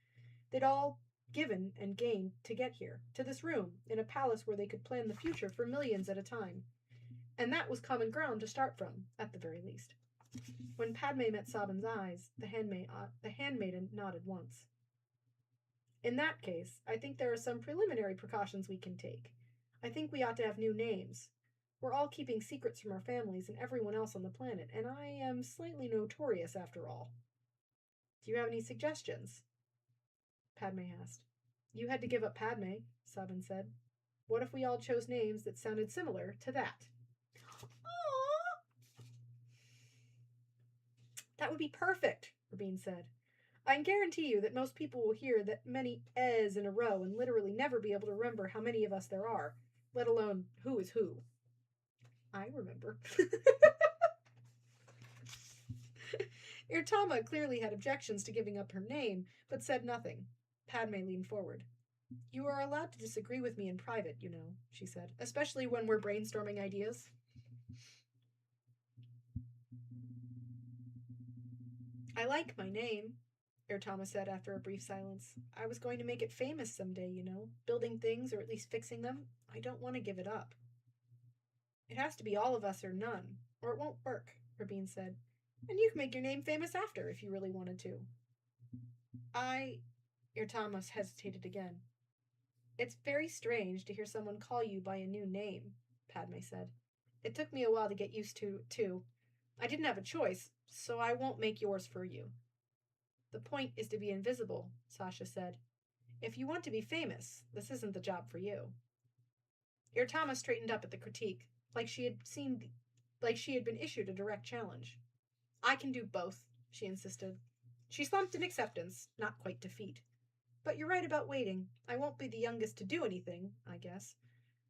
They'd all given and gained to get here, to this room, in a palace where they could plan the future for millions at a time. And that was common ground to start from, at the very least. When Padme met Sabin's eyes, the handmaiden nodded once. In that case, I think there are some preliminary precautions we can take. I think we ought to have new names. We're all keeping secrets from our families and everyone else on the planet, and I am slightly notorious after all. Do you have any suggestions? Padme asked. You had to give up Padme, Sabin said. What if we all chose names that sounded similar to that? Aww! That would be perfect, Rabin said. I can guarantee you that most people will hear that many "es" in a row and literally never be able to remember how many of us there are, let alone who is who. I remember. Irtama clearly had objections to giving up her name, but said nothing. Padme leaned forward. You are allowed to disagree with me in private, you know, she said, especially when we're brainstorming ideas. I like my name, Irtama said after a brief silence. I was going to make it famous someday, you know, building things or at least fixing them. I don't want to give it up. It has to be all of us or none, or it won't work, Rabin said. And you can make your name famous after if you really wanted to. Irtama hesitated again. It's very strange to hear someone call you by a new name, Padme said. It took me a while to get used to, too. I didn't have a choice, so I won't make yours for you. The point is to be invisible, Sasha said. If you want to be famous, this isn't the job for you. Irtama straightened up at the critique, like she had been issued a direct challenge. I can do both, she insisted. She slumped in acceptance, not quite defeat. But you're right about waiting. I won't be the youngest to do anything, I guess.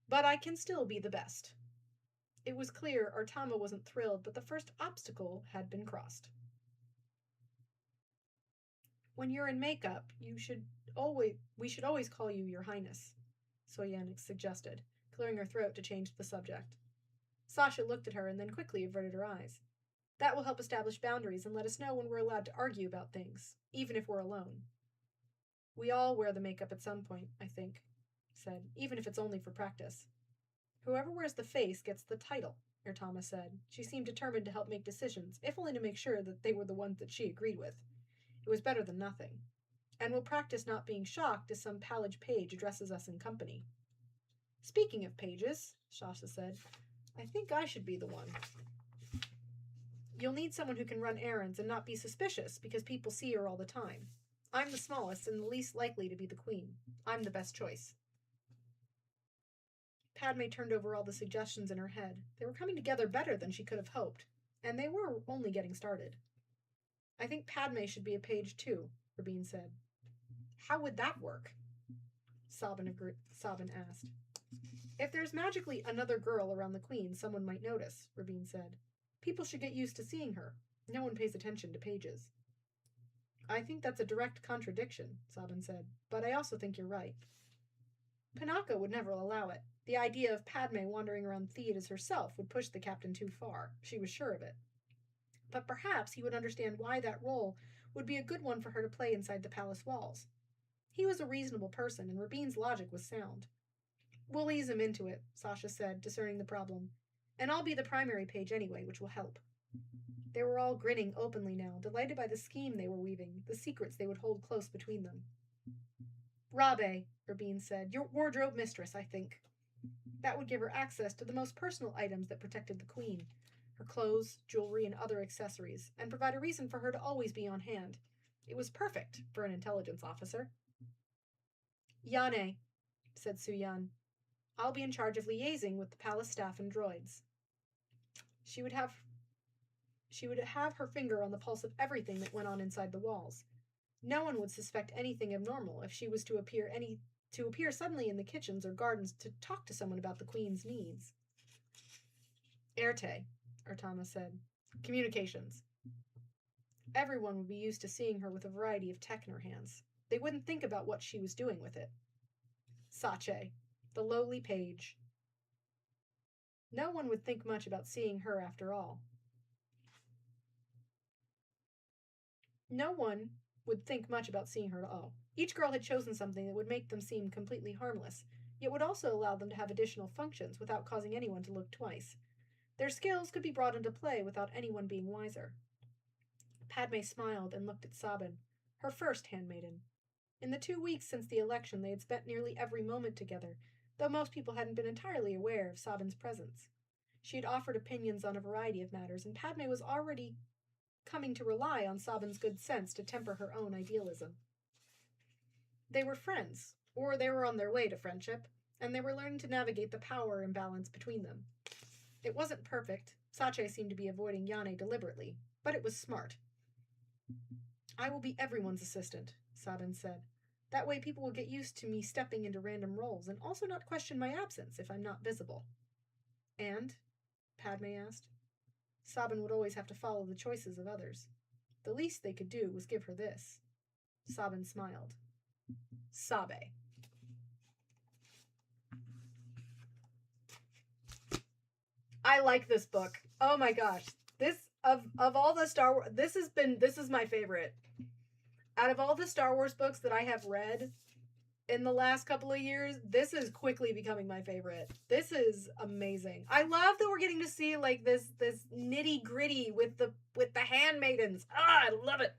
But I can still be the best. It was clear Artama wasn't thrilled, but the first obstacle had been crossed. When you're in makeup, we should always call you Your Highness, Soyen suggested, clearing her throat to change the subject. Sasha looked at her and then quickly averted her eyes. That will help establish boundaries and let us know when we're allowed to argue about things, even if we're alone. We all wear the makeup at some point, I think, said, even if it's only for practice. Whoever wears the face gets the title, Irtama said. She seemed determined to help make decisions, if only to make sure that they were the ones that she agreed with. It was better than nothing. And we'll practice not being shocked as some pallid page addresses us in company. Speaking of pages, Sasha said, I think I should be the one. You'll need someone who can run errands and not be suspicious because people see her all the time. I'm the smallest and the least likely to be the queen. I'm the best choice. Padme turned over all the suggestions in her head. They were coming together better than she could have hoped, and they were only getting started. I think Padme should be a page too, Rabin said. How would that work? Sabin asked. If there's magically another girl around the queen, someone might notice, Rabin said. People should get used to seeing her. No one pays attention to pages. I think that's a direct contradiction, Sabin said, but I also think you're right. Panaka would never allow it. The idea of Padme wandering around theaters herself would push the captain too far. She was sure of it. But perhaps he would understand why that role would be a good one for her to play inside the palace walls. He was a reasonable person, and Rabine's logic was sound. We'll ease him into it, Sasha said, discerning the problem. And I'll be the primary page anyway, which will help. They were all grinning openly now, delighted by the scheme they were weaving, the secrets they would hold close between them. Rabe, Rabine said, your wardrobe mistress, I think. That would give her access to the most personal items that protected the queen, her clothes, jewelry, and other accessories, and provide a reason for her to always be on hand. It was perfect for an intelligence officer. Yane, said Suyan. I'll be in charge of liaising with the palace staff and droids. She would have her finger on the pulse of everything that went on inside the walls. No one would suspect anything abnormal if she was to appear suddenly in the kitchens or gardens to talk to someone about the queen's needs. Erte, Ertama said. Communications. Everyone would be used to seeing her with a variety of tech in her hands. They wouldn't think about what she was doing with it. Sache, the lowly page. No one would think much about seeing her after all. No one would think much about seeing her at all. Each girl had chosen something that would make them seem completely harmless, yet would also allow them to have additional functions without causing anyone to look twice. Their skills could be brought into play without anyone being wiser. Padme smiled and looked at Sabin, her first handmaiden. In the 2 weeks since the election, they had spent nearly every moment together, though most people hadn't been entirely aware of Sabin's presence. She had offered opinions on a variety of matters, and Padme was already coming to rely on Sabin's good sense to temper her own idealism. They were friends, or they were on their way to friendship, and they were learning to navigate the power imbalance between them. It wasn't perfect. Sache seemed to be avoiding Yane deliberately, but it was smart. I will be everyone's assistant, Sabin said. That way people will get used to me stepping into random roles and also not question my absence if I'm not visible. And? Padme asked. Sabin would always have to follow the choices of others. The least they could do was give her this. Sabin smiled. Sabe. I like this book. Oh my gosh. This of all the Star Wars, this is my favorite. Out of all the Star Wars books that I have read in the last couple of years, this is quickly becoming my favorite. This is amazing. I love that we're getting to see like this nitty-gritty with the handmaidens. I love it.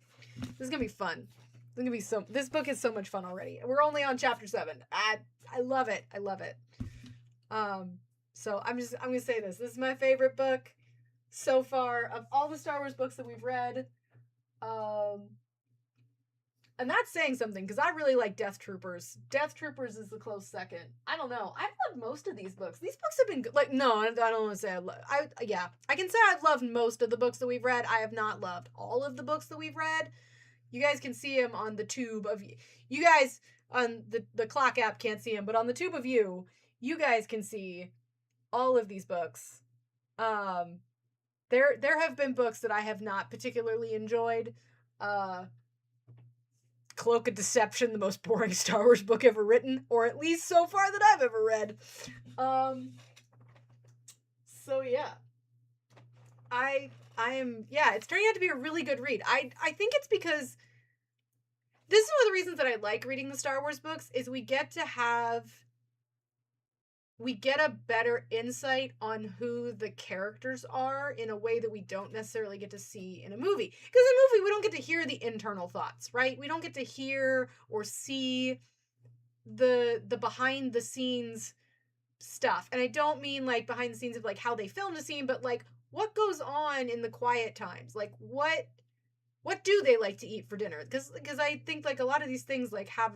This is gonna be fun. This book is so much fun already. We're only on chapter 7. I love it. I love it. So I'm gonna say this. This is my favorite book so far of all the Star Wars books that we've read. And that's saying something, because I really like Death Troopers. Death Troopers is the close second. I don't know. I've loved most of these books. These books have been good. Like, no, I don't want to say I can say I've loved most of the books that we've read. I have not loved all of the books that we've read. You guys can see them on the tube of you guys on the clock app can't see them, but on the tube of you guys can see all of these books. There have been books that I have not particularly enjoyed. Cloak of Deception, the most boring Star Wars book ever written, or at least so far that I've ever read. So yeah. It's turning out to be a really good read. I think it's because this is one of the reasons that I like reading the Star Wars books is we get a better insight on who the characters are in a way that we don't necessarily get to see in a movie. Because in a movie, we don't get to hear the internal thoughts, right? We don't get to hear or see the behind the scenes stuff. And I don't mean like behind the scenes of like how they filmed a scene, but like what goes on in the quiet times? Like what do they like to eat for dinner? Because I think like a lot of these things like have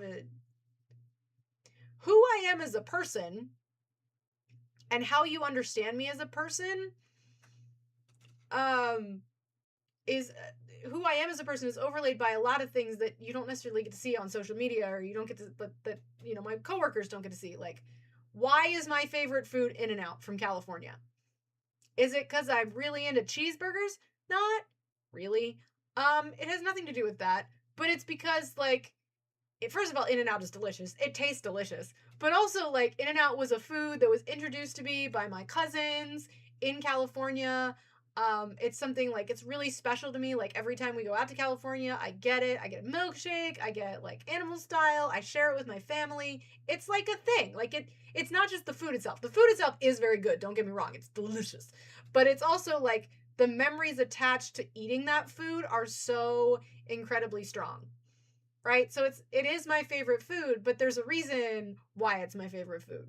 who I am as a person and how you understand me as a person is who I am as a person is overlaid by a lot of things that you don't necessarily get to see on social media, or you don't get to, that my coworkers don't get to see. Like, why is my favorite food In-N-Out from California? Is it because I'm really into cheeseburgers? Not really. It has nothing to do with that, but it's because like, first of all, In-N-Out is delicious. It tastes delicious. But also, like, In-N-Out was a food that was introduced to me by my cousins in California. It's something like it's really special to me. Like every time we go out to California, I get it. I get a milkshake. I get like animal style. I share it with my family. It's like a thing. Like it's not just the food itself. The food itself is very good. Don't get me wrong. It's delicious. But it's also like the memories attached to eating that food are so incredibly strong. Right? So it is my favorite food, but there's a reason why it's my favorite food.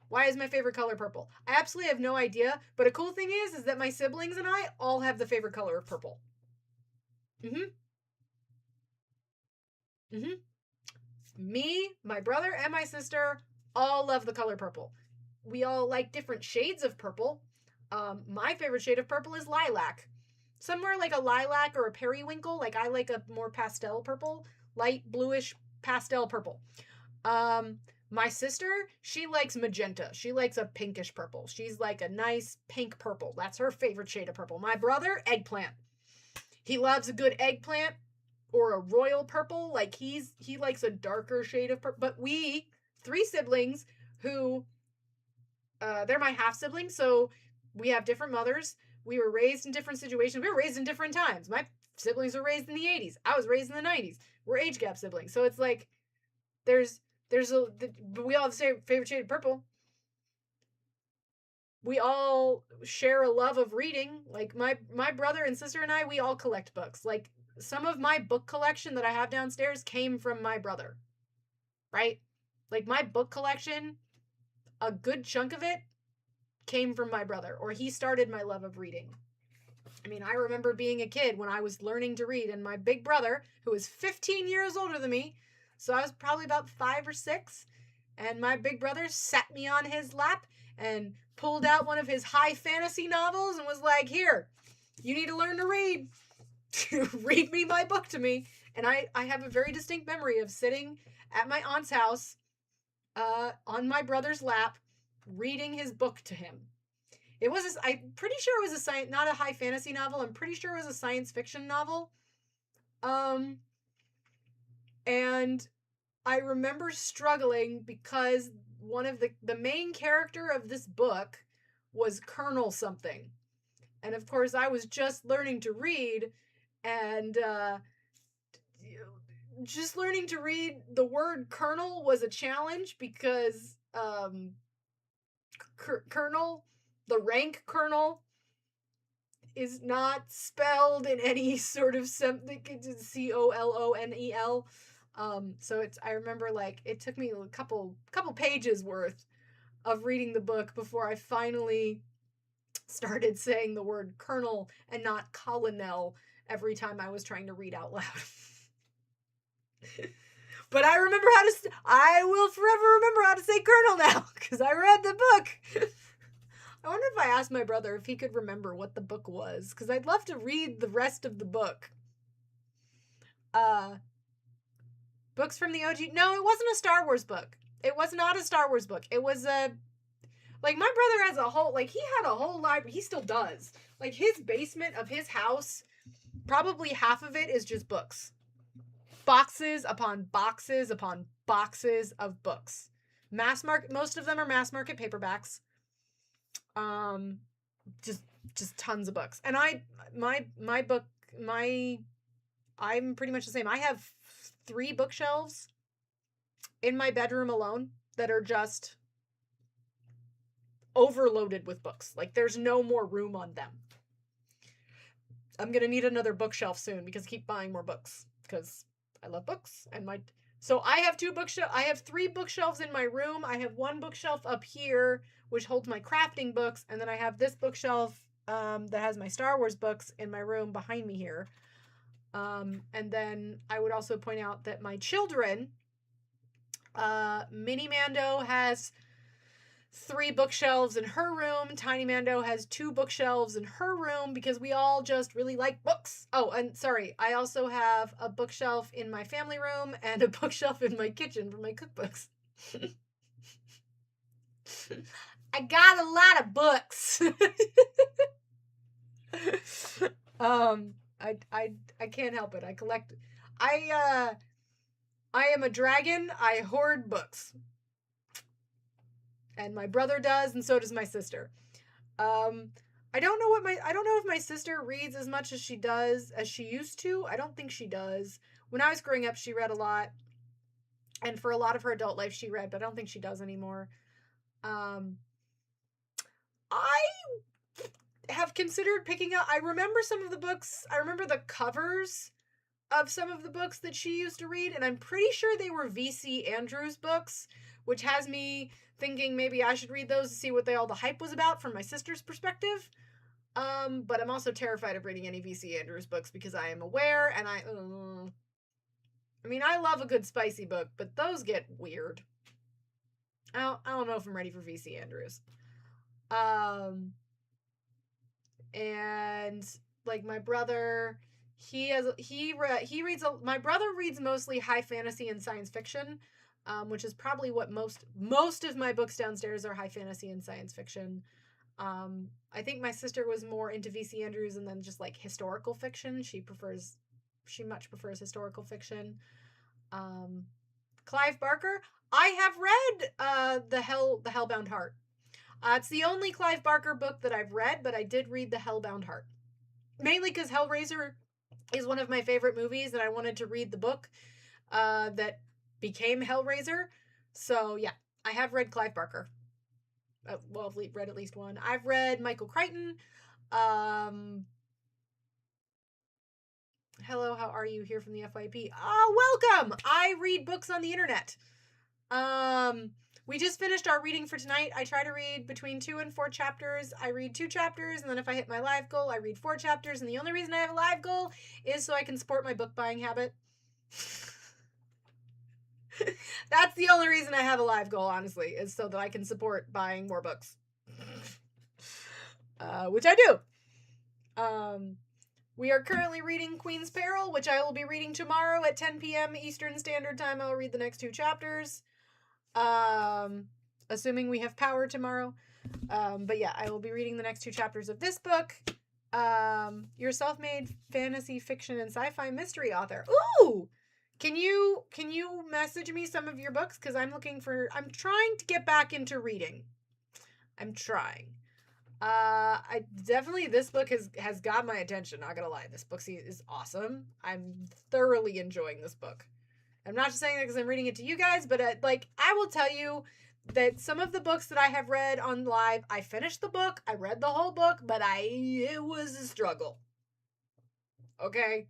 Why is my favorite color purple? I absolutely have no idea, but a cool thing is that my siblings and I all have the favorite color of purple. Mm-hmm. Mm-hmm. Me, my brother, and my sister all love the color purple. We all like different shades of purple. My favorite shade of purple is lilac. Somewhere like a lilac or a periwinkle. Like I like a more pastel purple, light bluish pastel purple. Um, my sister, she likes magenta. She likes a pinkish purple. She's like a nice pink purple. That's her favorite shade of purple. My brother, eggplant. He loves a good eggplant or a royal purple. Like he likes a darker shade of purple. But we, three siblings who they're my half siblings, so we have different mothers. We were raised in different situations. We were raised in different times. My siblings were raised in the 80s. I was raised in the 90s. We're age gap siblings. So it's like there's we all have the same favorite shade of purple. We all share a love of reading. Like my brother and sister and I, we all collect books. Like some of my book collection that I have downstairs came from my brother. Right? Like my book collection, a good chunk of it came from my brother, or he started my love of reading. I mean, I remember being a kid when I was learning to read, and my big brother, who was 15 years older than me, so I was probably about 5 or 6, and my big brother sat me on his lap and pulled out one of his high fantasy novels and was like, "Here, you need to learn to read. Read me my book to me." And I have a very distinct memory of sitting at my aunt's house on my brother's lap reading his book to him. It was I'm pretty sure it was a science, not a high fantasy novel. I'm pretty sure it was a science fiction novel. Um and I remember struggling because one of the main character of this book was Colonel something. And of course I was just learning to read, and just learning to read the word colonel was a challenge because colonel, the rank colonel, is not spelled in any sort of something. COLONEL. So it's I remember like it took me a couple pages worth of reading the book before I finally started saying the word colonel and not colonel every time I was trying to read out loud. But I will forever remember how to say colonel now because I read the book. I wonder if I asked my brother if he could remember what the book was, because I'd love to read the rest of the book. Books from the OG. No, it wasn't a Star Wars book. It was not a Star Wars book. It was a like my brother has a whole like he had a whole library. He still does. Like his basement of his house, probably half of it is just books. Boxes upon boxes upon boxes of books. Mass market. Most of them are mass market paperbacks. Um, just tons of books. And my book my I'm pretty much the same. I have 3 bookshelves in my bedroom alone that are just overloaded with books. Like there's no more room on them. I'm going to need another bookshelf soon because I keep buying more books because I love books. And so I have 3 bookshelves in my room. I have 1 bookshelf up here which holds my crafting books, and then I have this bookshelf that has my Star Wars books in my room behind me here. And then I would also point out that my children, Minnie Mando has 3 bookshelves in her room. Tiny Mando has 2 bookshelves in her room because we all just really like books. Oh, and sorry, I also have a bookshelf in my family room and a bookshelf in my kitchen for my cookbooks. I got a lot of books. I can't help it. I collect. I am a dragon. I hoard books. And my brother does, and so does my sister. I don't know if my sister reads as much as she used to. I don't think she does. When I was growing up, she read a lot, and for a lot of her adult life she read, but I don't think she does anymore. Um I have considered picking up. I remember some of the books. I remember the covers of some of the books that she used to read, and I'm pretty sure they were VC Andrews books, which has me thinking maybe I should read those to see what all the hype was about from my sister's perspective. But I'm also terrified of reading any VC Andrews books because I am aware, and I mean, I love a good spicy book, but those get weird. I don't know if I'm ready for VC Andrews. And like my brother, he reads my brother reads mostly high fantasy and science fiction, which is probably what most of my books downstairs are high fantasy and science fiction. I think my sister was more into VC Andrews and then just like historical fiction. She much prefers historical fiction. Clive Barker, I have read the Hellbound Heart. It's the only Clive Barker book that I've read, but I did read The Hellbound Heart. Mainly because Hellraiser is one of my favorite movies, and I wanted to read the book that became Hellraiser. So, yeah, I have read Clive Barker. Well, I've read at least one. I've read Michael Crichton. Hello, how are you? Here from the FYP. Oh, welcome! I read books on the internet. We just finished our reading for tonight. I try to read between 2 and 4 chapters. I read 2 chapters, and then if I hit my live goal, I read 4 chapters. And the only reason I have a live goal is so I can support my book buying habit. That's the only reason I have a live goal, honestly, is so that I can support buying more books. Which I do. We are currently reading Queen's Peril, which I will be reading tomorrow at 10 p.m. Eastern Standard Time. I'll read the next 2 chapters. Assuming we have power tomorrow. But yeah, I will be reading the next 2 chapters of this book. You're a self-made fantasy fiction and sci-fi mystery author. Ooh! Can you message me some of your books? Because I'm trying to get back into reading. I'm trying. I definitely, this book has got my attention, not gonna lie. This book is awesome. I'm thoroughly enjoying this book. I'm not just saying that because I'm reading it to you guys, but I will tell you that some of the books that I have read on live, I finished the book, I read the whole book, but it was a struggle. Okay?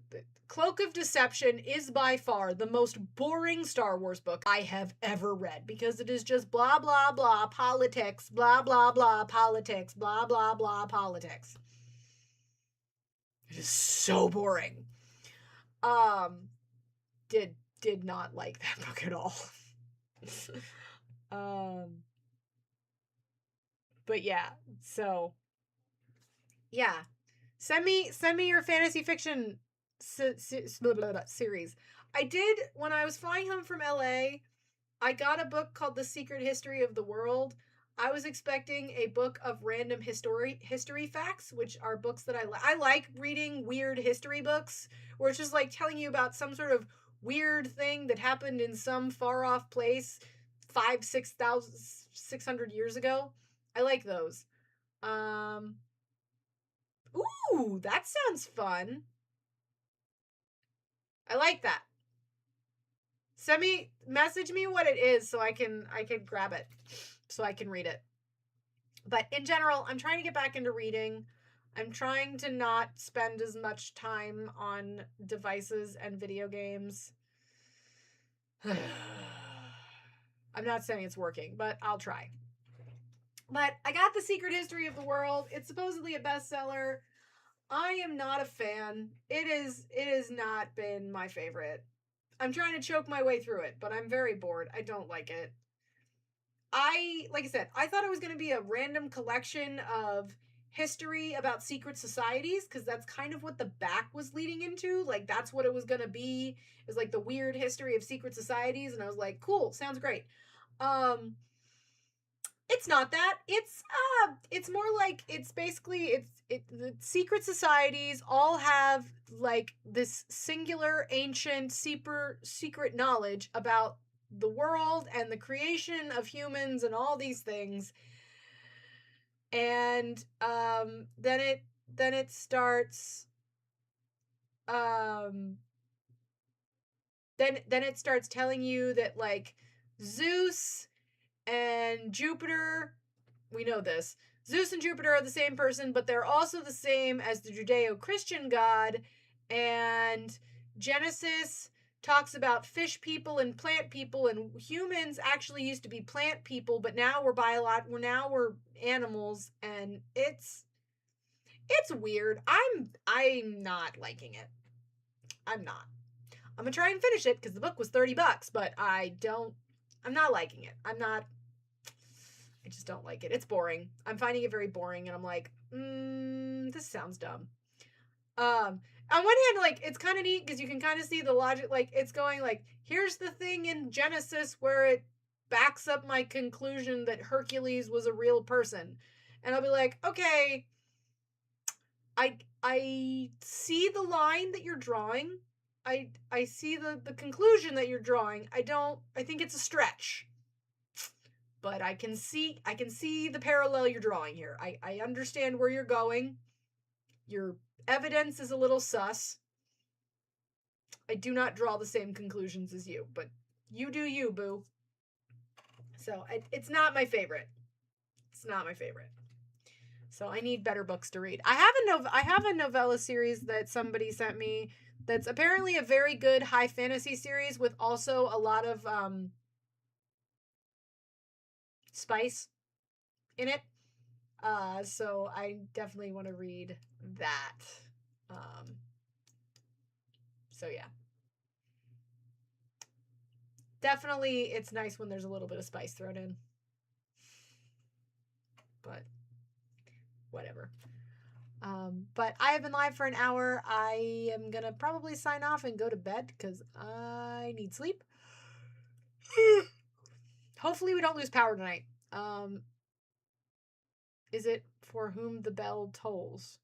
The Cloak of Deception is by far the most boring Star Wars book I have ever read because it is just blah, blah, blah, politics, blah, blah, blah, politics, blah, blah, blah, politics. It is so boring. Did not like that book at all. But yeah, so yeah, send me your fantasy fiction series. I did when I was flying home from LA. I got a book called The Secret History of the World. I was expecting a book of random history facts, which are books that I like reading weird history books, where it's just like telling you about some sort of weird thing that happened in some far off place 600 years ago. I like those. Ooh, that sounds fun. I like that. Message me what it is so I can grab it, so I can read it. But in general, I'm trying to get back into reading. I'm trying to not spend as much time on devices and video games. I'm not saying it's working, but I'll try. But I got The Secret History of the World. It's supposedly a bestseller. I am not a fan. It has not been my favorite. I'm trying to choke my way through it, but I'm very bored. I don't like it. Like I said, I thought it was going to be a random collection of history about secret societies, because that's kind of what the back was leading into. Like, that's what it was going to be, is like the weird history of secret societies, and I was like, cool, sounds great. It's not that. It's more like, it's basically, the secret societies all have like this singular ancient secret knowledge about the world and the creation of humans and all these things. and then it starts then it starts telling you that like Zeus and Jupiter, we know this. Zeus and Jupiter are the same person, but they're also the same as the Judeo-Christian god. And Genesis talks about fish people and plant people, and humans actually used to be plant people, but now we're animals, and it's weird. I'm not liking it. I'm not. I'm gonna try and finish it because the book was $30, but I'm not liking it. I just don't like it. It's boring. I'm finding it very boring, and I'm like, this sounds dumb. On one hand, like, it's kind of neat because you can kind of see the logic. Like, it's going like, here's the thing in Genesis where it backs up my conclusion that Hercules was a real person, and I'll be like, okay, I see the line that you're drawing. I see the conclusion that you're drawing. I think it's a stretch. But I can see the parallel you're drawing here. I understand where you're going. Your evidence is a little sus. I do not draw the same conclusions as you, but you do you, boo. So it's not my favorite. It's not my favorite. So I need better books to read. I have a novella series that somebody sent me that's apparently a very good high fantasy series with also a lot of spice in it. So I definitely want to read that. So yeah. Definitely it's nice when there's a little bit of spice thrown in. But whatever. But I have been live for an hour. I am gonna probably sign off and go to bed because I need sleep. Hopefully we don't lose power tonight. Is it For Whom the Bell Tolls?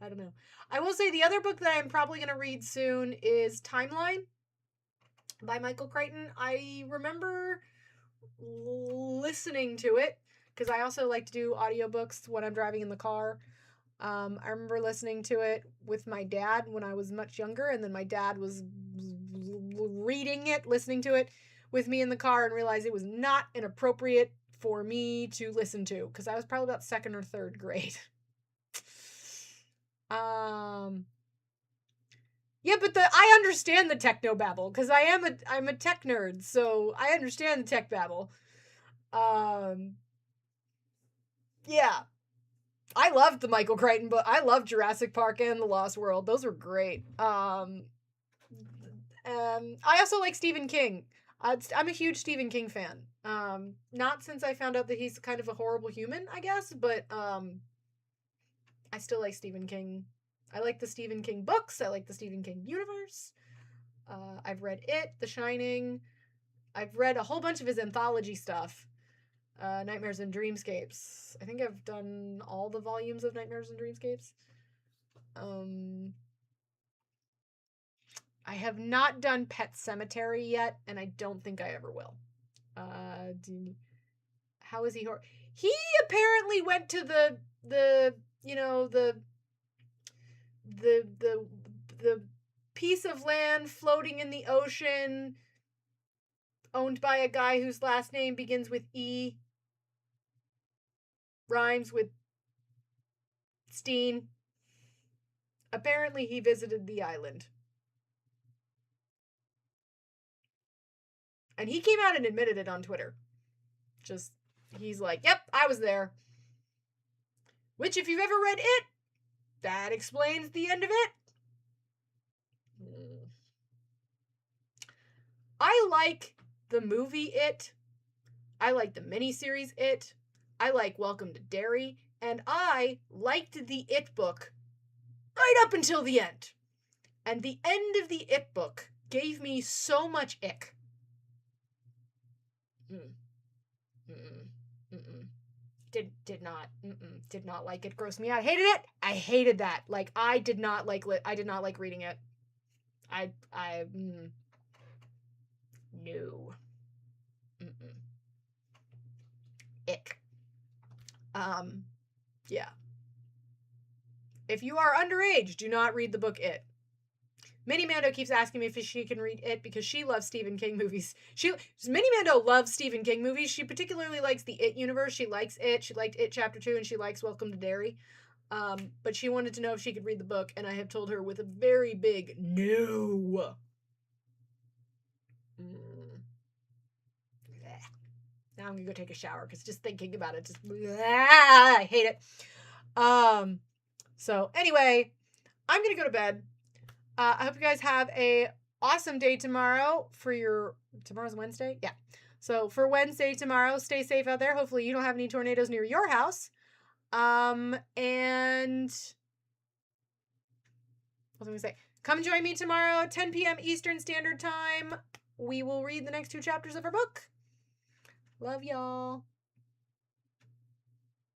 I don't know. I will say the other book that I'm probably going to read soon is Timeline by Michael Crichton. I remember listening to it because I also like to do audiobooks when I'm driving in the car. I remember listening to it with my dad when I was much younger, and then my dad was reading it, listening to it with me in the car, and realized it was not inappropriate for me to listen to because I was probably about second or third grade. Yeah, but I understand the techno babble because I'm a tech nerd, so I understand the tech babble. Yeah. I loved the Michael Crichton book. I loved Jurassic Park and The Lost World. Those were great. I also like Stephen King. I'm a huge Stephen King fan. Not since I found out that he's kind of a horrible human, I guess, but I still like Stephen King. I like the Stephen King books. I like the Stephen King universe. I've read It, The Shining. I've read a whole bunch of his anthology stuff. Nightmares and Dreamscapes. I think I've done all the volumes of Nightmares and Dreamscapes. I have not done Pet Sematary yet, and I don't think I ever will. How is he? He apparently went to the piece of land floating in the ocean, owned by a guy whose last name begins with E, rhymes with Steen. Apparently, he visited the island. And he came out and admitted it on Twitter. He's like, yep, I was there. Which, if you've ever read It, that explains the end of it. I like the movie It. I like the miniseries It. I like Welcome to Derry. And I liked the It book right up until the end. And the end of the It book gave me so much ick. Did not like it. Grossed me out. Hated it. I hated that. Like, I did not like reading it. No. Ick. Yeah. If you are underage, do not read the book It. Minnie Mando keeps asking me if she can read It because she loves Stephen King movies. Minnie Mando loves Stephen King movies. She particularly likes the It universe. She likes It. She liked It Chapter 2, and she likes Welcome to Derry. But she wanted to know if she could read the book, and I have told her with a very big no. Now I'm gonna go take a shower because just thinking about it, I hate it. So anyway, I'm gonna go to bed. I hope you guys have a awesome day tomorrow tomorrow's Wednesday? Yeah. So for Wednesday tomorrow, stay safe out there. Hopefully you don't have any tornadoes near your house. And what was I gonna say? Come join me tomorrow at 10 p.m. Eastern Standard Time. We will read the next 2 chapters of our book. Love y'all.